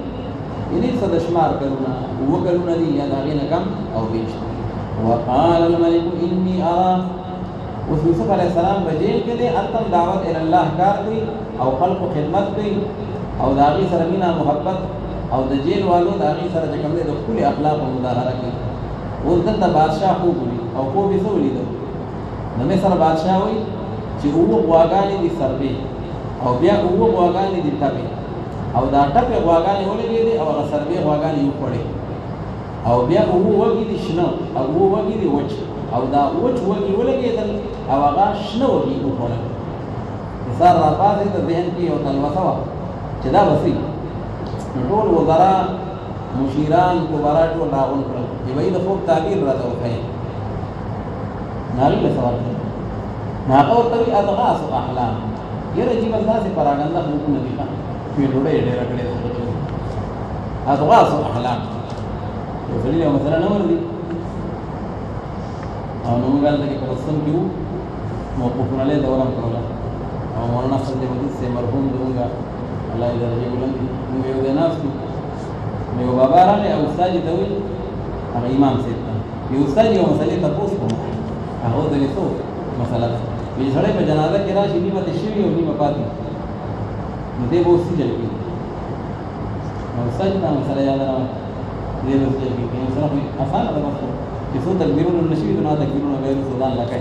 یعنی صدشمار کلونا وکلونا دی یا داغین کم او بیشت وقال الملك انی ارى یوسف علیہ السلام په جیل کې دی اتم دعوت الى الله کار کوي او خلق خدمت کوي او داغي سره مینا محبت او د جیل والو داغي سره کوم دي د خپل اخلاق او مظاهره کوي اوس دلته بادشاہ خوب او خوب یې ولید نو مصر بادشاہ وي چې غواګانې دي سربي او بیا غواګانې دي تپي او دا ټپه غواګانې ولګي دي او سربي غواګانې یو پړي او بیا وګي دي شنو او وګي دي وچ او دا وچ وګي ولګي دل او هغه شنو وګي یو پړي مثال را پاتې د ذهن کې او تلوثه چې دا وسی ټول وزرا مشیران کبرا ټول راغون کړل دی وای د خوب تعبیر راته وکړي ناری له سوال کوي ناقه ورته اضغاث احلام یره جیب الله سے پراګنده حکم نه دی په ډوډۍ ډېر کړي اضغاث احلام یو ځلې مثلا نو وردي او نو موږ دلته په رسم کې موقوفونه له دوران کوله او مولانا سنجي مدد سے مرحوم دونګه الله دې درجه بلند موږ یو د ناس یو بابا راغی او استاد ته وی هغه امام سید یو استاد یو مسلې تاسو کوم هغه دې څه مسله وی سره په جنازه کې راشي نیمه شوی او نیمه پاتې نو دې وو سجل کې نو استاد ته مسله یاد راوړه دې وو سجل کې نو سره اسانه ده مخکې چې څو تکبیرونه نشي نو تکبیرونه غیر سودان لکه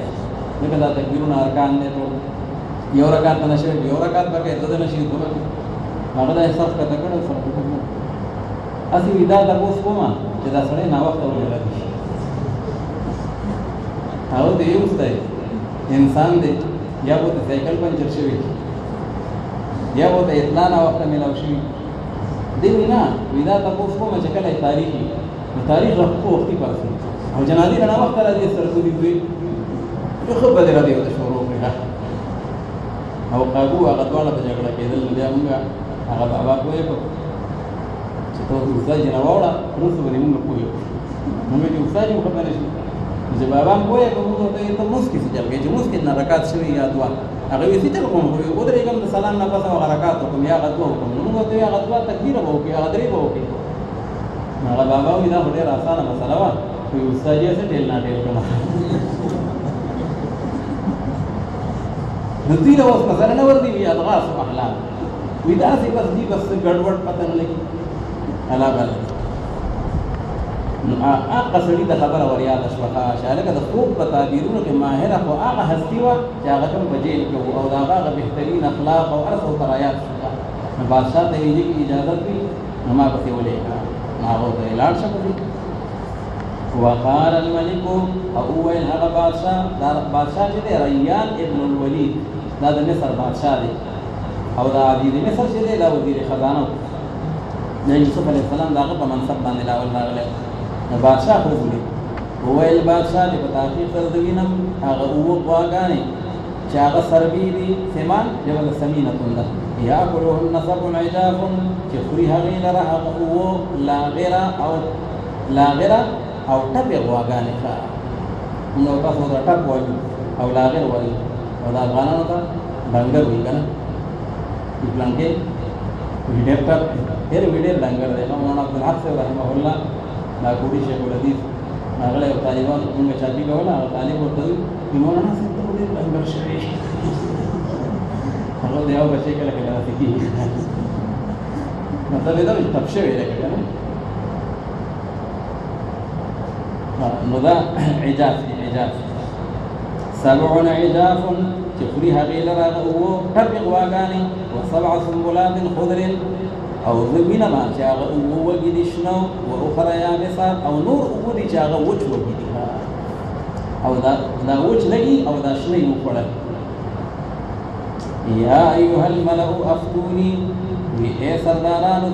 دغه دا تکبیرونه ارکان نه ټول یو رکعت نشي یو رکعت پکې زده نشي دوه هغه د احساس کته کړو سره اسی ودا د اوس کومه چې دا سره نه وخت ورغلی او دې یو ستای انسان دې یا وو د سایکل پنچر شوی یا وو د اطلاع نه وخت ملاو شي دې نه ودا د اوس کومه چې کله تاریخي تاریخ په وختي پاتې او جنازي نه وخت راځي سره دوی دوی یو خبره دې راځي د شروع کړه او قابو هغه ډول په جګړه کېدل بیا موږ هغه بابا کوی په چې تاسو ځای نه وړه روسو باندې موږ کوی موږ یې وسایي خبره شي چې بابا کوی په موږ ته ته مسکی چې جلګي چې مسکی نه رکعت شوی یا دعا هغه وی چې کوم خو او درې کوم سلام نه پاسه حرکات کوم یا غدو کوم موږ ته یا غدو تکبیر وو کې هغه درې وو کې هغه بابا وی دا ډېر اسانه مسله و خو وسایي څه ټیل نه ټیل کړه نزيل اوس مثلا نه وردی وی اضغاث احلام وی دا سی بس دی بس ګډوډ پته نه لګي الا بل نو هغه سړي د خبره وریا د شوخه شالګه د خوب په تعبیرونو کې ماهر او هغه هستی و چې هغه کوم بجیل کې او دا هغه بهترین اخلاق او ارث او ترایات نو بادشاہ ته یې کی اجازه وی نو ما په ولې هغه ته اعلان شپه وقال الملك او وين هغه بادشاہ چې دی ریان ابن الولید دا د مصر بادشاہ دی او دا عزیز مصر چې دی دا وزیر خزانه د یوسف علیه السلام داغه په منصب باندې لاول راغلی نو بادشاہ خو بولی وویل بادشاہ چې په تحقیق سره د وینم هغه اووه غواګانې چې هغه سربي دي سمان جبل سمینه ده یاکلهن سبع عجاف چې خوري هغې لره هغه اووه لاغره او ټپې غواګانې ښه نو تاسو ته ټپ وایو او لاغر وایو او د افغانانو ته ډنګر وایي که نه پلانکې ډېر ټپ ډېر ډنګر دی مولانا عبدالحق صاحب رحمه الله دا کوټي شیخ الحدیث هغه یو طالبان موږ چاپي کوله هغه طالب ورته وایي مولانا صاحب ته ډېر ډنګر شوی هغه د یو بچی کله کله داسې کېږي مطلب یې دا چې ټپ شوی دی که نه نو دا عجاف سبع عجاف چې خوري هغې لره اووه ټپې غواګانې وسبع سنبلات خضر او زه وینم چې هغه اووه وږي دي شنه واخرى یابسات او نور اووه دي چې هغه وچ وږي دي او دا وچ لګي او دا شنه یې وخوړل یا ایها الملأ افتوني وی ای سردارانو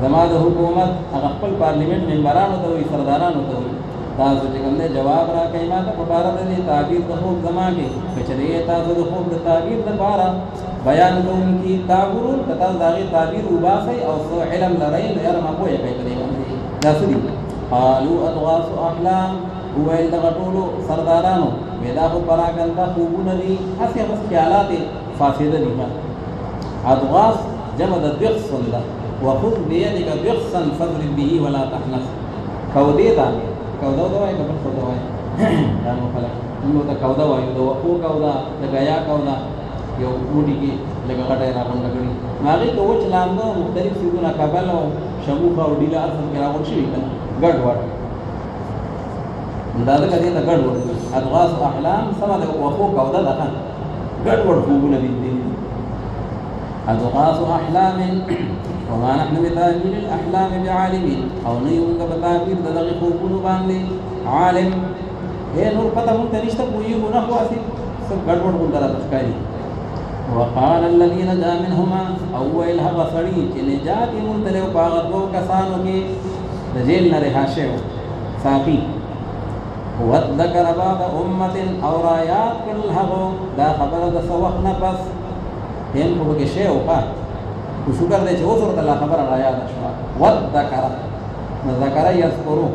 زما د حکومت هغه خپل پارلیمنت ممبرانو ته وایي سردارانو ته وایي تاسو چې کوم دی جواب راکړئ ما ته په باره د دې تعبیر د خوب زما کې که چېرې تاسو د خوب د تعبیر دپاره بیان کوونکي تعبیرون که تاسو د هغې تعبیر وباسئ او څه علم لرئ نو یاره ما پوهه کوئ په دې باندې دا څه دي قالو اضغاث احلام وویل دغه ټولو سردارانو وی دا خو پراکنده خوبونه دي هسې هغه خیالات فاسده دي اضغاث جمع د ضغص ده وخذ بيدك ضغصا فاضرب به ولا تحنث کودې ده کوده وایي که بل کوده وایي دا نو خلک موږ ته کوده وایو د وښو کوده د ګیا کوده یو بوټي کې لږه غټه یې راغونډه کړي نو هغې کې وچ لامده مختلف څیزونه کبل او شموخه او ډیله هر څه پکې راغونډ شوي که نه ګډ وډ دا ځکه دې ته ګډ وډ اضغاث احلام سمه د وښو کوده ده ښه ګډ وډ خوبونه دي اضغاث احلام وما نحن بتأويل الأحلام بعالمين او نيونګ په تعبیر د دغه خوبونو باندې عالم هي نور پته مونږ ته نشته پوهېږو نه خو هسې څه ګډوډ غونډه راته ښکاري وقال الذي نجا منهما او ویل هغه سړي چې نجات یې موندلی و په هغه دوو کسانو کې د جیل نه رها شوی ساقي وذکر بعد امة او رایات کړل هغو دا خبره د څه وخت نه پس هم خو پکې شی و ښه خو شکر دی چې اوس ورته لا خبره را یاده شوه وذکر نو ذکره یذکرو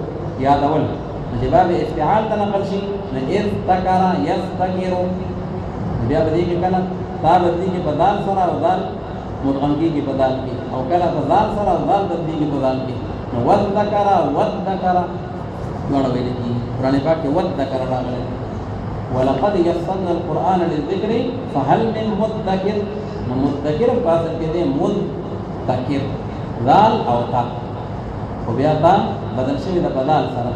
یادول نو چې باب افتعال ته نقل شي نو اذکر یذکرو بیا به دې کې کله تا بدلېږي په دال سره او دال مدغم کېږي په دال کې او کله په دال سره او دال بدلېږي په دال کې نو وذکر دواړه ویل کېږي قرآن پاک کې وذکر راغلی ولقد یسرنا القرآن للذکر فهل من مدکر نو مدکر په اصل کې دی مدکر ذال او تا خو بیا تا بدل شوی ده په دال سره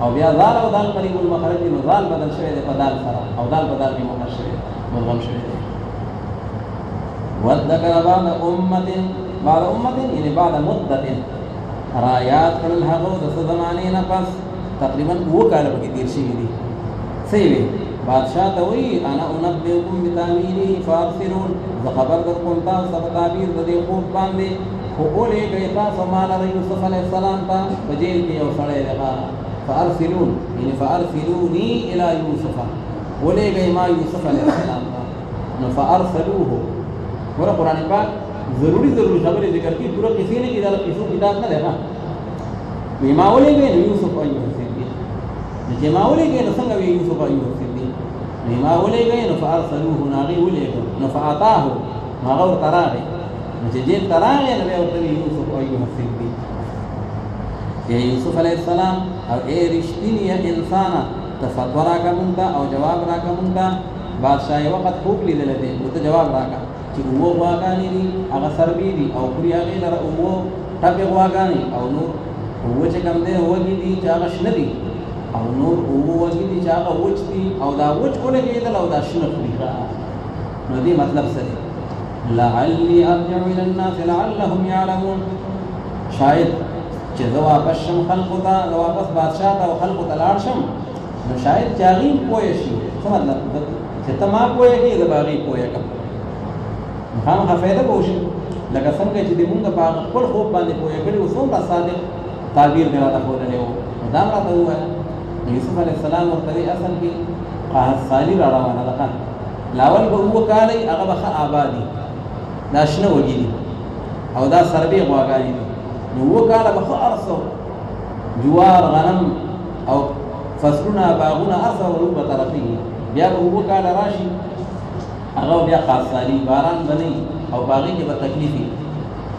او بیا ذال او دال قریب المخرج نو ذال بدل شوی ده په دال سره او دال په دال کې مخرج شوی ده مدغم شوی ده وذکر بعد امة یعنی بعد مدت رایات کړل هغو د څه زمانې نه پس تقریبا اووه کاله پکې تېر شوي دي څه یې وی بادشاہ ته وایي انا انبئکم بتاویله فارسلون زه خبر درکوم تاسو ته په تعبیر د دې خوب باندې خو ولېږئ تاسو ما لره یوسف علیه السلام ته په جیل کې یو سړی دی فارسلون یعنی فارسلوني الی یوسف ولېږئ ما یوسف علیه السلام ته نو فارسلوه ګوره قرآن پاک ضروري خبرې ذکر کړي پوره کیسې نه کړي دا د کیسو کتاب نه دی ښه وی ما ولېږئ نو یوسف ایوه الصدیق نو چې ما ولېږئ نو څنګه وی یوسف ایوه الصدیق نو ما ولېږئ نو فارسلوه نو هغې ولېږه نو فاتاه نو هغه ورته راغی نو چې جیل ته راغی نو بیا ورته وی یوسف ایوه الصدیق ای یوسف علیه السلام او ای رښتینیه انسانه ته فتوا راکړه مونږ ته او جواب راکړه مونږ ته بادشاہ یې وخت خوب لیدلی دی نو ته جواب راکړه چې اووه غواګانې دي هغه سربې دي او خوري هغې لره اووه ټپې غواګانې او نور اووه چې کوم دی وږي دي چې هغه شنه دي او نور اووه وږي دي چې هغه وچ دي او دا وچ ولګېدل او دا شنه خوري نو دې مطلب څه دی لعلی ارجع الى الناس لعلهم يعلمون شاید چې زه واپس شم خلقو ته زه واپس بادشاه ته او خلقو ته لاړ شم نو شاید چې هغې پوه شي څه مطلب چې ته ما پوهه کړې زه به هغې پوهه کړم نو خامخا فایده به وشي لکه څنګه چې د مونږ په هغه خپل خوب باندې پوهه کړي و څومره صادق تعبیر مې راته ښودلی و نو دا م راته ووایه یوسف علیه السلام ورته وی اصل کې قحطسالي را روانه ده لاول به اووه کاله هغه به ښه آبادي دا شنه وږي دي او دا سربې غواګانې دي نو اووه کاله به ښه هر څه جوار غنم او فصلونه باغونه هر څه ورو به طرفېږي بیا به اووه کاله راشي هغه بیا قحطسالي باران به نه او په هغې کې به تکلیف وي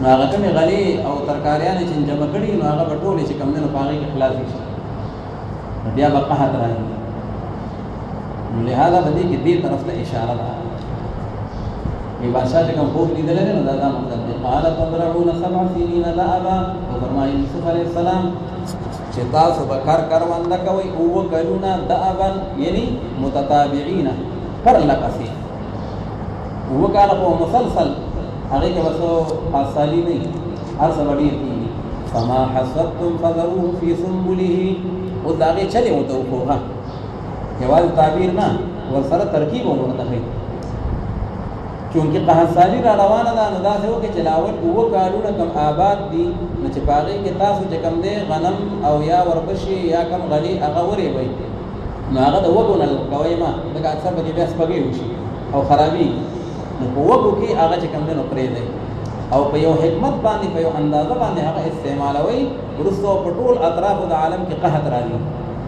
نو هغه کومې غلې او ترکاریانې چې جمع کړي نو هغه به ټولې چې کوم دی نو په هغې کې خلاصې شي نو بیا به قحط راځي نو لهذا به دې کې دې طرف ته اشاره ده ای بادشاہ چې کوم خوب لیدلی دی نو دا دا مطلب دی قال تزرعون 7 سنین دأبا وفرمایي یوسف علیه السلام چې تاسو به کرونده کوئ اووه کلونه دأبا یعنی متتابعین پرلپسې اووه کاله په مسلسل هغې کې به څه قحطسالي نه وي هر څه به ډېر کېږي فما حصدتم فذروه فی سنبله اوس د هغې چلې ورته وښوغه یوازې تعبیر نه ورسره ترکیب هم ورته ښیي چونکې قحطسالي را روانه ده نو داسې وکړئ چې لاول اووه کالونه کم آباد دي نو چې په هغې کې تاسو چې کوم دی غنم او یا وربشې یا کم غلې هغه ورېبئ نو هغه د وږو نه کوئ مه ځکه اکثر پکې بیا سپږې وشي او خرابېږي نو په وږو کې هغه چې کوم دی نو پرېږدئ او په یو حکمت باندې په یو اندازه باندې هغه استعمالوئ وروسته په ټول اطرافو د عالم کې قحط راځي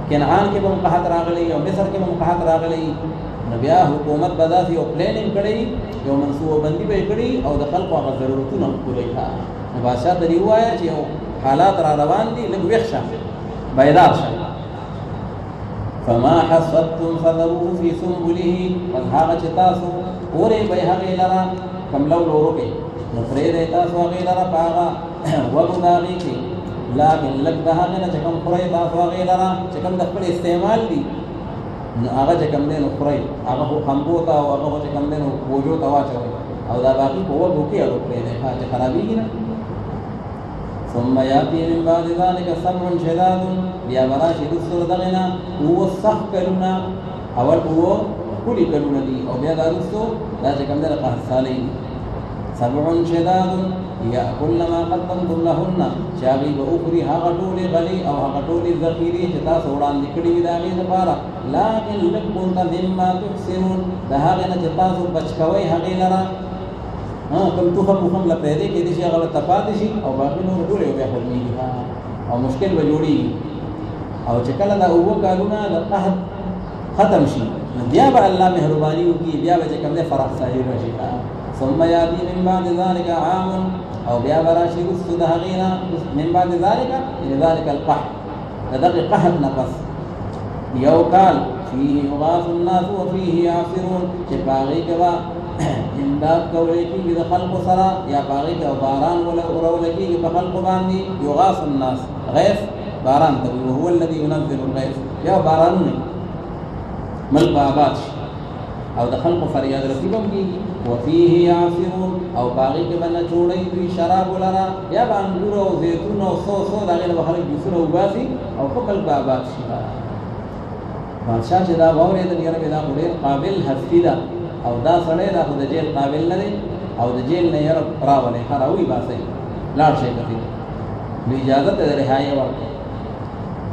کنعان کې به هم قحط راغلی او مصر کې به هم قحط راغلی نو بیا حکومت به داسې یو پلیننګ کړی یو منصوبه بندي به یې کړي او د خلکو هغه ضرورتونه هم پوره کړه نو بادشاه ته دې ووایه چې یو حالات را روان دي لږ ویښ شه بیدار شه فما حصدتم فذروه فی سنبله پس هغه چې تاسو ورېبئ هغې لره کم لولو ورکئ نو پرېږدئ تاسو هغې لره په هغه وږو د هغې کې لکن لږ د هغې نه چې کوم خورئ تاسو هغې لره چې کوم د خپل استعمال دي نو هغه چې کوم دی نو خورئ هغه خو خمبو ته او هغه خو چې کوم دی نو بوجو ته واچوئ او دا باقي په وږو کې اړو پرېږدئ چې خرابېږي نه ثم یاتي من بعد ذلك سبع شداد بیا به راشي وروسته د دغې نه اووه سخت کلونه اول اووه ښکلي کلونه دي او بیا دا وروسته دا چې کوم دی د قحطسالۍ دي 7 شداد یأکلن ما قدمتم لهن چې هغې به وخوري هغه ټولې غلې او هغه ټولې ذخیرې چې تاسو وړاندې کړي وي د هغې دپاره لکن لږ ورته مما تحسنون د هغې نه چې تاسو بچ کوئ هغې لره کوم تخم وخم له پیدې کېدای شي هغه به تپاتې شي او باقي نور ټولې به بیا ختمېږي او مشکل به جوړېږي او چې کله دا اووه کالونه د قحط ختم شي نو بیا به الله مهرباني وکړي بیا به چې کوم دی فرخسالي راشي ثم یاتي من بعد ذلك عام او بیا به راشي وروسته د هغې نه من بعد ذلك یعنې ذلك القحط د دغې قحط نه پس یو کال فيه یغاث الناس وفيه یعصرون چې په هغې کې به امداد کولی کېږي د خلقو سره یا په هغې کې باران ورولی کېږي په خلقو باندې یغاث الناس غیث باران ته وي وهو الذي ينزل الغیث یا بارانونه ملک به آباد شي او د خلقو فریاد رسی به هم کېږي وفيه یعصرون او په هغې کې به نچوړئ دوی شرابو لره یا به انګور او زیتون او څو د هغې نه به خلک جوسونه وباسي او ښه ملک به آباد شي بادشاه چې دا واورېدل یاره مې دا خو ډېر قابل هستي ده او دا سړی دا خو د جیل قابل نه دی او د جیل نه یاره راولئ ښه راویې باسئ لاړ شئ پسې نو اجازه ته د رهایۍ ورکړئ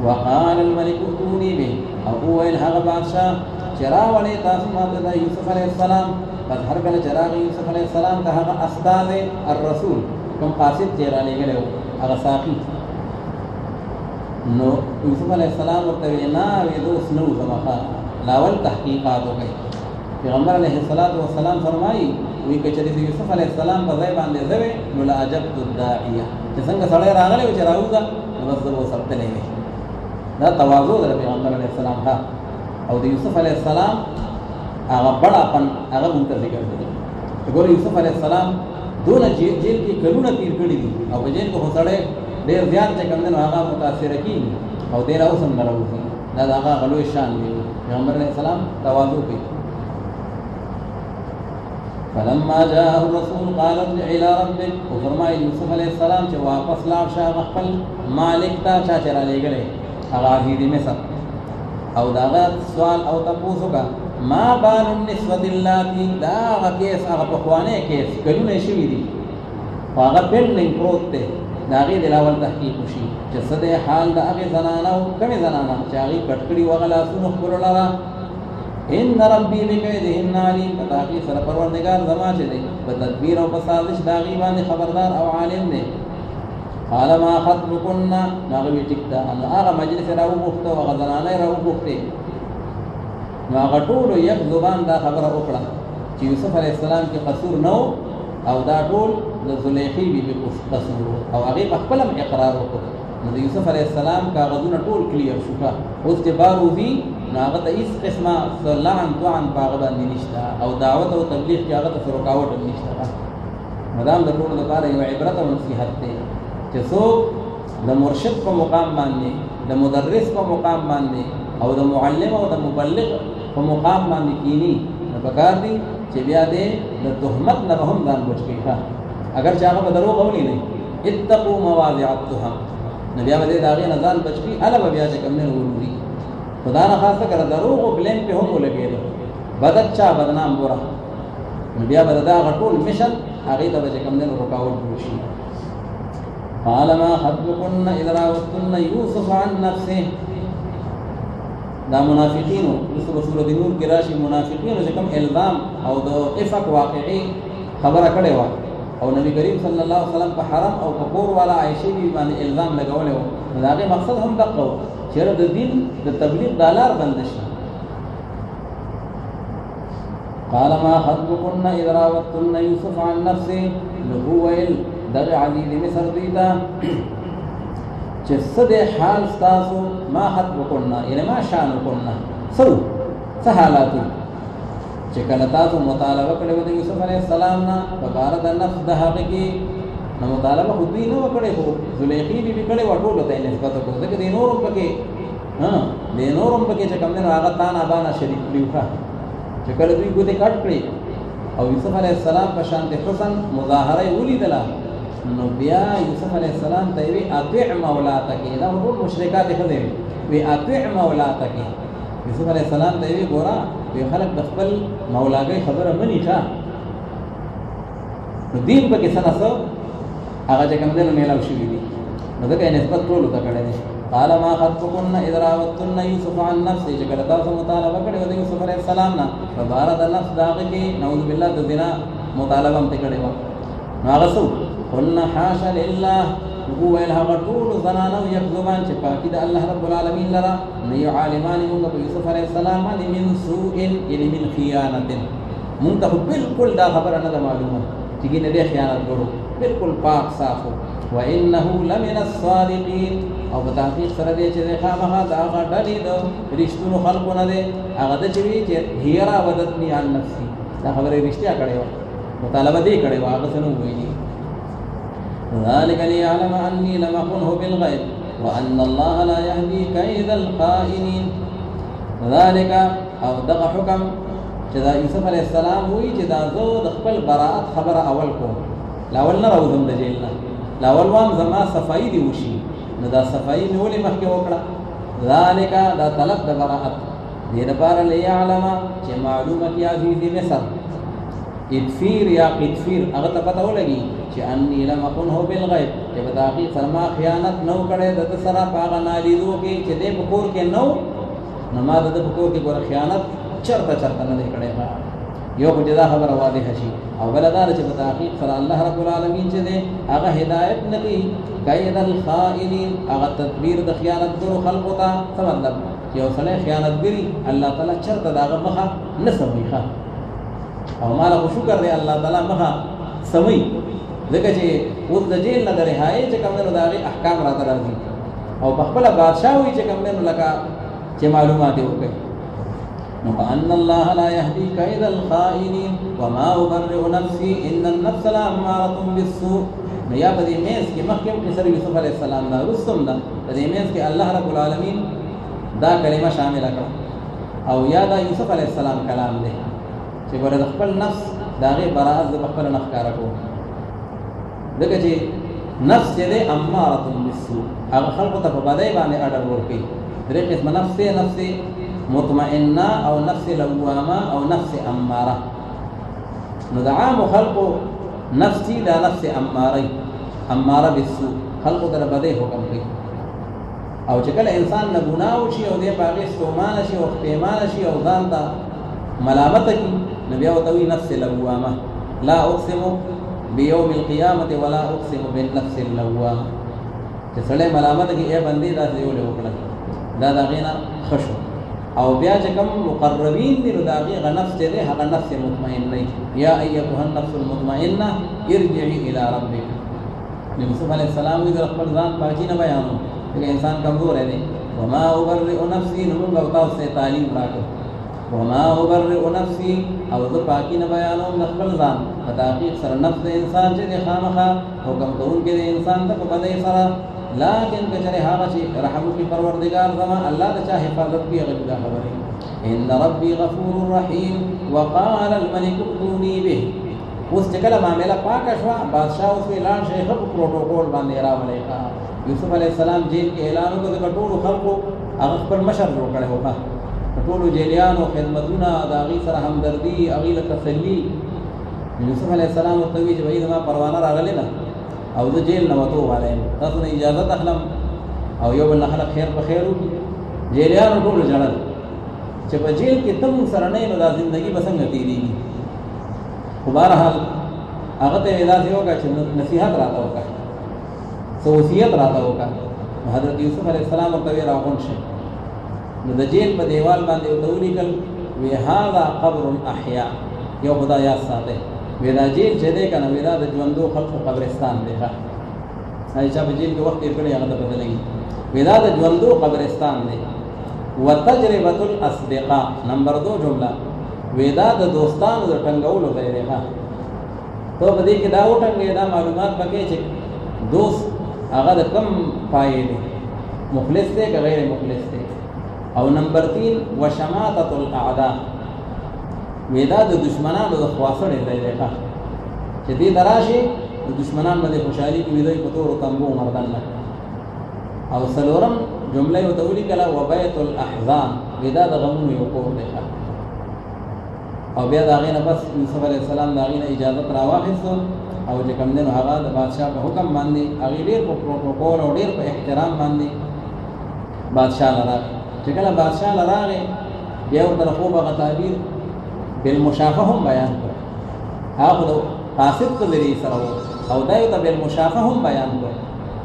وقال الملك ائتوني به او وویل هغه بادشاه چې راولئ تاسو ماته د یوسف علیه السلام پس هر کله چې راغی یوسف علیه السلام ته هغه استازی الرسول کوم قاصد چې رالېږلی و هغه ساقي نو یوسف علیه السلام ورته ویل نه ویې اوس نه وځم ښه لاول تحقیقات وکړئ پیغمبر علیه السلام فرمایي وی که چېرې د یوسف علیه السلام په ځای باندې زه وې نو لعجبت الداعیه چې څنګه سړی راغلی و چې راوځه نو بس زه به ورسره تللی وې دا تواضع ده د پیغمبر علیه السلام ها او د یوسف علیه السلام هغه بڑاپن هغه مونږ ذکر کړی. وګوره یوسف علیه السلام دونه جیل کې کلونه تیر کړي دي او په جیل کې خو سړی ډېر زیات چې کوم دی نو هغه متاثره کېږي او دی را اوس هم نه راوځي. دا د هغه لوی شان دی. پیغمبر علیه السلام تواضع کوي. فلما جاءه الرسول قال ارجع الى ربك وفرمای یوسف علیه السلام چې واپس لاړ شه خپل مالک ته چا چې را لېږلی هغه عزیز مصر او دا سوال او تاسو کا ما بال النسوة اللاتي دا هغه کیس هغه پخوانی کیس کلونه شوي دي هغه پینډینګ پروت دی د هغې د لاول تحقیق وشي چې څه دی حال د هغې زنانه کومې زنانه چې هغې کټ کړي وه هغه لاسونو خپلو لره ان ربي بكيدهن عليم په تحقیق سره پروردګار زما چې دی په تدبیر او په سازش د هغې باندې خبردار او عالم دی. قال ما خطبكن نو هغه ویې ټیک ده نو هغه مجلس یې راوغوښته او هغه زنانه یې راوغوښتې نو هغه ټولو یک زبان دا خبره وکړه چې یوسف علیه السلام کې قصور نه او دا ټول د زلیخې بیبي قصور او هغې په خپله هم اقرار وکړ. نو د یوسف علیه السلام کاغذونه ټول کلیر شو که اوس چې بار وځي نو هغه ته هېڅ قسمه لعن طعن په هغه باندې نشته او دعوت او تبلیغ کې هغه ته څه رکاوټ هم نشته. نو دا هم د ټولو لپاره یو عبرت او نصیحت دی چې څوک د مرشد په مقام باندې د مدرس په مقام باندې او د معلم او د مبلغ په مقام باندې کینی نو پکار دی چې بیا دې د تهمت نه به هم ځان بچ کړي. اگر چې هغه به دروغ اولي نه اتقوا مواضع التهم نو بیا به دې د هغې نه ځان بچ کړي هله به بیا چې کوم دی نو وروري خدا نه خاصه که د دروغ و بلیم پې هم ولګېده بدت چا بدنام بوره نو بیا به د هغه ټول مشن هغې ته به چې کوم دی نو رکاوټ جوړ شي. قال ما خطبكن اذ راوتن يوسف عن نفسه دا منافقینو رسول سورۃ نور کې راشي منافقینو چې کوم الزام او د افق واقعي خبره کړې وه او نبی کریم صلی الله علیه وسلم په حرم او په کور والا عایشې بي باندې الزام لګولی و نو د هغې مقصد هم دقه و چې د دین د تبلیغ دا لار بنده شي. قال ما خطبكن اذ راوتن يوسف عن نفسه نو وویل دغه عزیز مصر دوی ته چې څه دی حال ستاسو ما خطبکن یعنې ما شانکن څه حالاتو چې کله تاسو مطالبه کړې وه د یوسف علیه السلام نه په باره د نفس د هغه کې نو مطالبه خو دوی نه وه کړې خو زلیخې بیبي کړې وه ټولو ته یې نسبت وکړو ځکه دې نور هم پکې چې کوم دی نو هغه تانه بانه شریک کړي وه چې کله دوی ګوتې کټ کړې او یوسف علیه السلام په شانت حسن مظاهره یې ولیدله نو بیا یوسف علیه السلام ته وی اطیع مولاتک دا ټول مشرکات ښځې وی اطیع مولاتک یوسف علیه السلام ته وی ګوره وی خلک د خپل مولاګۍ خبره مني ښه نو دین پکې څه نه څه هغه چې کوم دی نو میلاو شوي دي نو ځکه یې نسبت ټولو ته کړی دی. قال ما خطبكن اذ راوتن يوسف عن نفسه چې کله تاسو مطالبه کړې وه د یوسف علیه السلام نه په باره د نفس د هغه کې نعوذ بالله د زنا مطالبه هم ترې کړې وه نو هغه څه قلنا حاشا لله وویل هغه ټولو زنانو یک زبان چې پاکي د الله رب العالمین لره نه یو عالمان مونږ په یوسف علیه السلام باندې من سوء یعنې من خیانت مونږ ته خو بالکل دا خبره نه ده معلومه چې ګینه دې خیانت کړو بالکل پاک صافو وانه لمن الصادقین او په تحقیق سره دی چې خامخا د هغه ډلې د رښتونو خلکو نه دی هغه ده چې وي چې هي راودتني عن نفسي دا خبره یې رښتیا کړې وه مطالبه دې کړې وه هغه څه نه وویلي. ذلك ليعلم أني لم أخنه بالغيب وأن الله لا يهدي كيد الخائنين. ذلك او دغه حکم چې دا یوسف علیه السلام وی چې دا زه د خپل براءت خبره اول کوم لاول نه راوځم د جیل نه لاول وام زما صفایي دې وشي نو دا صفایي مې ولې مخکې وکړه. ذلك دا طلب د براءت دې دپاره لیعلم چې معلومه کړي عزیز مصر ادفیر یا قدفیر هغه ته پته ولګي چې انی لم اخنه بالغیب چې په تحقیق سره ما خیانت نو کړی د ده سره په هغه نالیدو کې چې دی په کور کې نو نو ما د ده په کور کې ګوره خیانت چرته نه دی کړی یو خو چې دا خبره واضحه شي او بله دا چې په تحقیق سره الله رب العالمین چې دی هغه هدایت نه کوي کید الخائنین هغه تدبیر د خیانتګرو خلقو ته څه مطلب چې یو سړی خیانتګري الله تعالی چرته د هغه مخه نه سموي او مالا خو شکر دی الله تعالی مخه سموي ځکه چې اوس د جیل نه د رهایۍ چې کوم دی نو د هغې احکام راته راځي او په خپله بادشاه وي چې کوم دی نو لکه چې معلومات یې وکړي وأن الله لا يهدي كيد الخائنين وما أبرئ نفسي إن النفس لأمارة بالسوء. یا په دې میز کې مخکې قصه یوسف علیه السلام دا رستم دا په دې میز کې الله رب العالمین دا کلمه شامله کړه او یا دا یوسف علیه السلام کلام دی چې ګوره د خپل نفس د هغې براعت د خپله نه ښکاره کوو ځکه چې نفس چې دی امارة بالسوء هغه خلقو ته په بدۍ باندې اډر ورکوي درې قسمه نفس دی نفس مطمئنه او نفس لوامه او نفس اماره نو د عامو خلقو نفسی دا نفس اماره بالسوء خلقو ته د بدۍ حکم کوي او چې کله انسان نه ګناه وشي او دی په هغې ستومانه شي او پښیمانه شي او ځان ته ملامته کړي نو بیا ورته وایي نفس لوامه لا اقسم بیوم القیامت ولا اقسم بالنفس اللوامه چې سړی ملامته کړي ای بندې داسې یولې وکړه دا د هغې نه ښه شو او بیا چې کوم مقربین دي نو د هغې هغه نفس چې دی هغه نفس مطمئن دی یا ایتها النفس المطمئنه ارجعي الى ربک یوسف علیه السلام وایي د خپل ځان پاکي نه بیانوم ځکه انسان کمزوری دی وما ابرئ نفسي نو موږ او تاسو ته تعلیم راکړو وما ابرئ نفسي او زه پاکي نه بیانوم د خپل ځان په تحقیق سره نفس د انسان چې دی خامخا حکم کوونکی د انسان ته په بدۍ سره لیکن کچره هغه چې رحم وکړي پروردګار زما الله د چا حفاظت کوي هغه دا خبره ان ربي غفور رحيم وقال الملك ائتوني به اوس چې کله معامله پاکه شوه بادشاه اوس اعلان شیخ په پروتوکول باندې راولې یوسف علیه السلام جیل کې اعلان وکړ د ټولو خلکو هغه خپل مشر جوړ کړی و د ټولو جیلیانو خدمتونه د هغې سره همدردي هغې له تسلي یوسف علیه السلام ورته وایي چې بهي زما پروانه راغلې ده او زه جیل نه وتو والی یم تاسو نه اجازت اخلم او یو بل نه خلک خیر په خیر وکړي جیلیانو ټولو ژړل چې په جیل کې ته مونږ سره نه یې نو دا زندګي به څنګه تېرېږي خو بهرحال هغه ته یې داسې وکړه چې نصیحت راته وکړه څه وصیت راته وکړه نو حضرت یوسف علیه السلام ورته ویې راغونډ شئ نو د جیل په دیوال باندې ورته ولیکل وی هذا قبر احیا یو خدا یاد ساتئ وی دا جیل چې دی که نه وی دا د ژوندو خلقو قبرستان دی ښه چا په جیل کې وخت تېر کړی هغه ته پته لګي وی دا د ژوندو قبرستان دی وتجربة الاصدقاء نمبر 2 جمله وی دا د دوستانو د ټنګولو ځای دی ښه تو په دې کې دا وټنګې دا معلومات پکې چې دوست هغه د کم پایې دی مخلص دی که غیر مخلص دی او نمبر 3 وشماتة الاعداء وی دا د دشمنانو د خواصړې ځای دی ښه چې دې ته راشي د دشمنان به دې خوشحالي کوي دوی په تورو تنګو مردن نه او څلورم جمله یې ورته ولیکله وبیت الاحزان وی دا د غمونو یو کور دی ښه او بیا د هغې نه بس یوسف علیه السلام د هغې نه اجازت راواخیستو او چې کوم دی نو هغه د بادشاه په حکم باندې هغې ډېر په پروتوکول او ډېر په احترام باندې بادشاه له راغی چې کله بادشاه له راغی بیا ورته د خوب هغه تعبیر بالمشافه هم بیان کړ هغه خو د قاصد په ذریعې سره و او دا یې ورته بالمشافه هم بیان کړ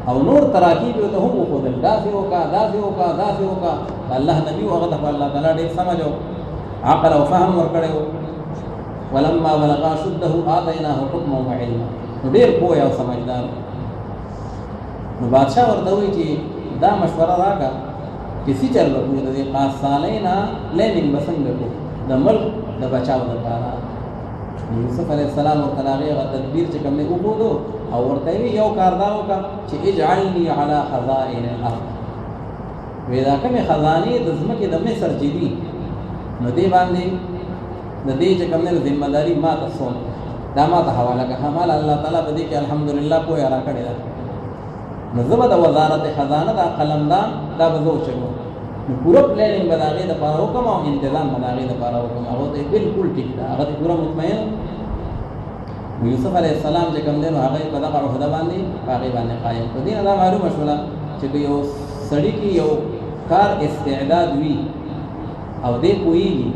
او نور تراکیب یې ورته هم وښودل داسې وکړه داسې وکړه داسې وکړه د الله نبي و هغه ته خو الله تعالی ډېر سمجھ او عقل او فهم ورکړی و ولما بلغ اشده آتیناه حکما وعلما نو ډېر پوه او سمجدار نو بادشاه ورته وایي چې دا مشوره راکړه چې څه چل به کړو د دې قاصالۍ نه پلیننګ به څنګه کړو د ملک د بچاو دپاره یوسف علیه السلام ورته د هغې هغه تدبیر چې کوم دی وښودو او ورته یې یو کار دا وکړه چې اجعلني علی خزائن الارض وی دا کومې خزانې د ځمکې د مصر چې دي نو دې باندې د دې چې کوم دی ذمه داري ما ته سوم دا ما ته حواله کړه هماله الله تعالی په دې کې الحمدلله پوهه راکړې ده نو زه به د وزارت خزانه دا قلمدان دا به زه وچلوم نو پوره پلانینګ به د هغې دپاره وکړم او انتظام به د هغې دپاره وکړم هغه ته یې بلکل ټیک ده هغه ته پوره مطمئن یوسف علیه السلام چې کوم دی نو هغه په دغه عهده باندې په هغې باندې قایم په دې نه دا معلومه شوله چې که یو سړي کې یو کار استعداد وي او دې پوهېږي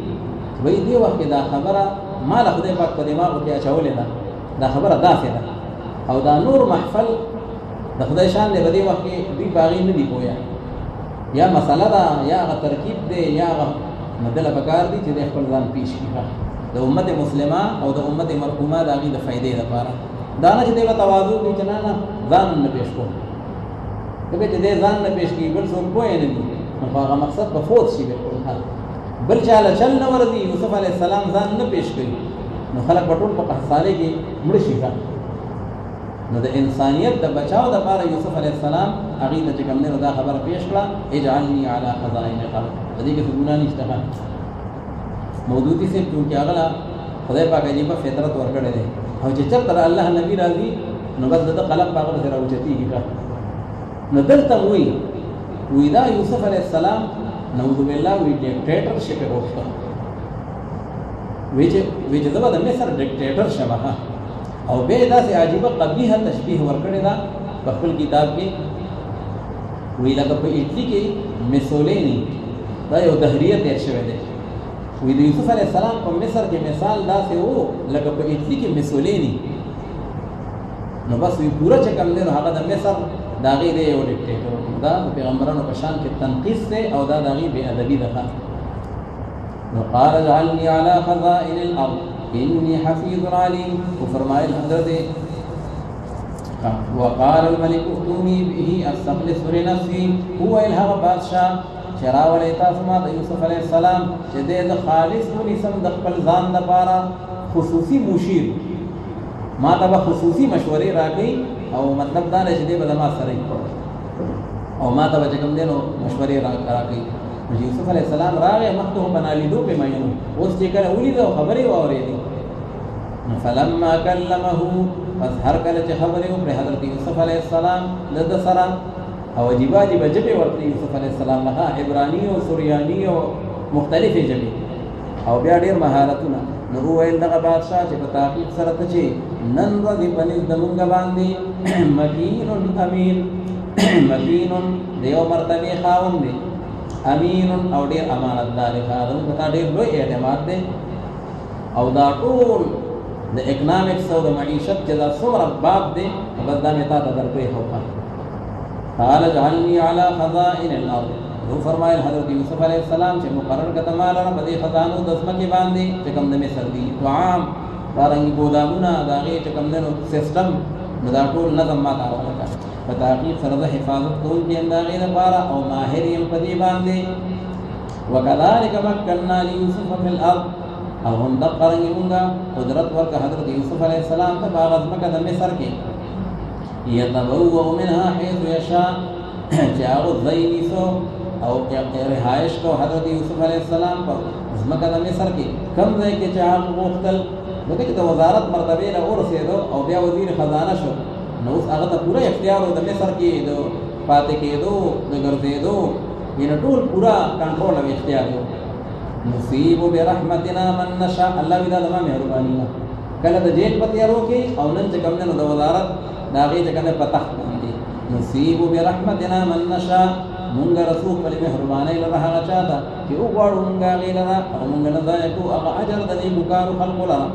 چې بهی دې وخت کې دا خبره ما له خدای پاک په دماغو کې اچولې ده دا خبره داسې ده او دا نور محفل د خدای شان دی په دې وخت کې دوی په هغې نه دي پوهه یا مسله ده یا هغه ترکیب دی یا هغه نو دله پکار دي چې دی خپل ځان پیش کړي د امت مسلمه او د امت مرحومه د هغې د فایدې لپاره دا نه چې دی به تواضع کړي چې نه نه ځان نه پیش کړو ځکه چې دی ځان نه پیش کړي بل څوک پوه یې نه دي نو هغه مقصد به فوت شي بلکل بل چاله چل نه ورځي یوسف علی السلام ځان نه پیش کړي نو خلک ټول په قحطانه کې مړ شي. نو د انسانیت د بچاو د لپاره یوسف علی السلام هغه د کوم نه دا خبره پیش کړه اجعلنی علی خزائن الارض. دې کې څه ګناه نشته. مودودی سے کیونکہ اغلا خدای پاک عجیب فطرت ورکړی دی او چې چرته الله نبی راځي نو بس د قلم باغ سره اوچتیږي کا نو دلته وی دا یوسف علی السلام نعوذ بالله وی ډیکټیټر شپ وکړه وی چې دا د مصر ډیکټیټر شبه او به دا سي عجیب قبیحه تشبیه ورکړی دا په خپل کتاب کې وی لکه په اټلی کې میسولینی دا یو دهریه تیر شوی دی. وی د یوسف علی السلام په مصر کې مثال داسې وو لکه په اټلی کې میسولینی. نو بس وی پورا چې کوم دی نو هغه د مصر دا غي دی یو ډیکټیټر دا پیغمبرانو په شان کې تنقیص دی او دا د غي بے ادبی ده. نو قال اجعلني على خزائن الارض اني حفيظ عليم. وفرمایل حضرت وقال الملك ائتوني به استخلص لنفسي هو الهغ بادشاہ چراول تاسما د یوسف علی السلام چې د خالص ونسم د خپل ځان لپاره خصوصي مشیر ما ته خصوصي مشورې راکړي او مطلب دا نه چې د بدما سره او ما ته چې کوم دینو مشورې راکړي. یوسف علی السلام راغی مخته بنا لیدو په مینو اوس چې کله ولید او خبرې واورېدې فلما كلمه پس هر کله چې خبرې وکړه حضرت یوسف علی السلام د سره او جیباجی بجټه ورته یوسف علی السلام له عبرانی او سوریانی او مختلفې جبې او بیا ډېر مهارتونه. نو ویل دغه بادشاہ چې په تحقیق سره ته چې نن ورځې پنځ دمونږ باندې مکین امین مکین دیو مرتبه خاوند دی امین او ډېر امانتدار خاوند ته ډېر لوی اعتماد دی او دا ټول د اکنامکس او د معیشت چې دا څومره باب دی بس دا مې تا ته درکړی هو. قال اجعلني على خزائن الارض. نو فرمایل حضرت یوسف علیہ السلام چې مقرر کته مال را بدی خزانو د اسمکه باندې چې کوم د مصر دی طعام دارنګ ګودامونه داغه چې کوم دنو سیستم دا ټول نظم ما ته ورکړه په تحقیق سره د حفاظت کول کې انداغه لپاره او ماهر یم په دې باندې. وکذالک مکننا لیوسف فی الارض او هم د قرنګونګه قدرت ورکړه حضرت یوسف علیہ السلام ته باغ اسمکه د مصر کې یتبوأ منها حيث يشاء چې هغه ځای سو او رهایش کو حضرت یوسف علیہ السلام په ځمکه د مصر کې کم ځای کې چې هغه غوښتل نو کې د وزارت مرتبه له ورسېدو او بیا وزیر خزانه شو نو اوس هغه ته پوره اختیار د مصر کې د پاتې کېدو د ګرځېدو ینه ټول پورا کنټرول او اختیار یو. نصیب برحمتنا من نشاء. الله وی دا زما مهرباني کله د جیل په تیارو کې او نن چې کوم نه د وزارت داغه چې کنه پتہ باندې نصیب برحمتنا من نشاء. مونږ رسول په مهرباني لره هغه چاته چې وګړو مونږ غیلره او مونږ نه ځای کو هغه اجر د دې مکارو خلق لره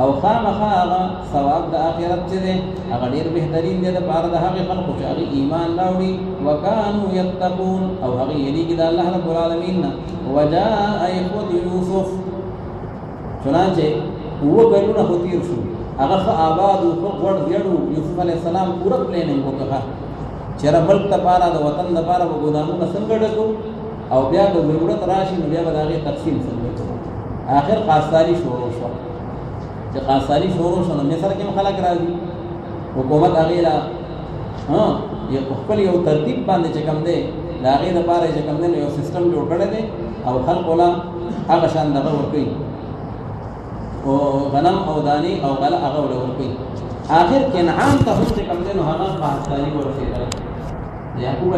او خامخا هغه ثواب د اخرت چې دی هغه ډیر بهترین دی د پاره د هغه خلق چې هغه ایمان راوړي وکانو یتقون او هغه یریږي د الله رب العالمین. وجاء اخوه یوسف چنانچه وګړو نه تیر شو هغه آباد او غوړ دیړو یوسف علی السلام پورا پلانینګ وکړه چیرې ملک ته پاره د وطن د پاره وګودامونه څنګه ډکو او بیا د ضرورت راشي نو بیا به دغه تقسیم څنګه اخر خاصاری شروع شو. چې خاصاری شروع شو نو مصر کې خلک راځي حکومت هغه لا یو خپل یو ترتیب باندې چې کوم دی دا هغه د پاره چې کوم دی یو سیستم جوړ کړی دی او خلک ولا هغه شان دغه ورکوي او غنم او دانی او غله هغه ورکوي. اخر کنعان ته هم چې کوم دی نو هغه خاصاری ورسېدل. یعقوب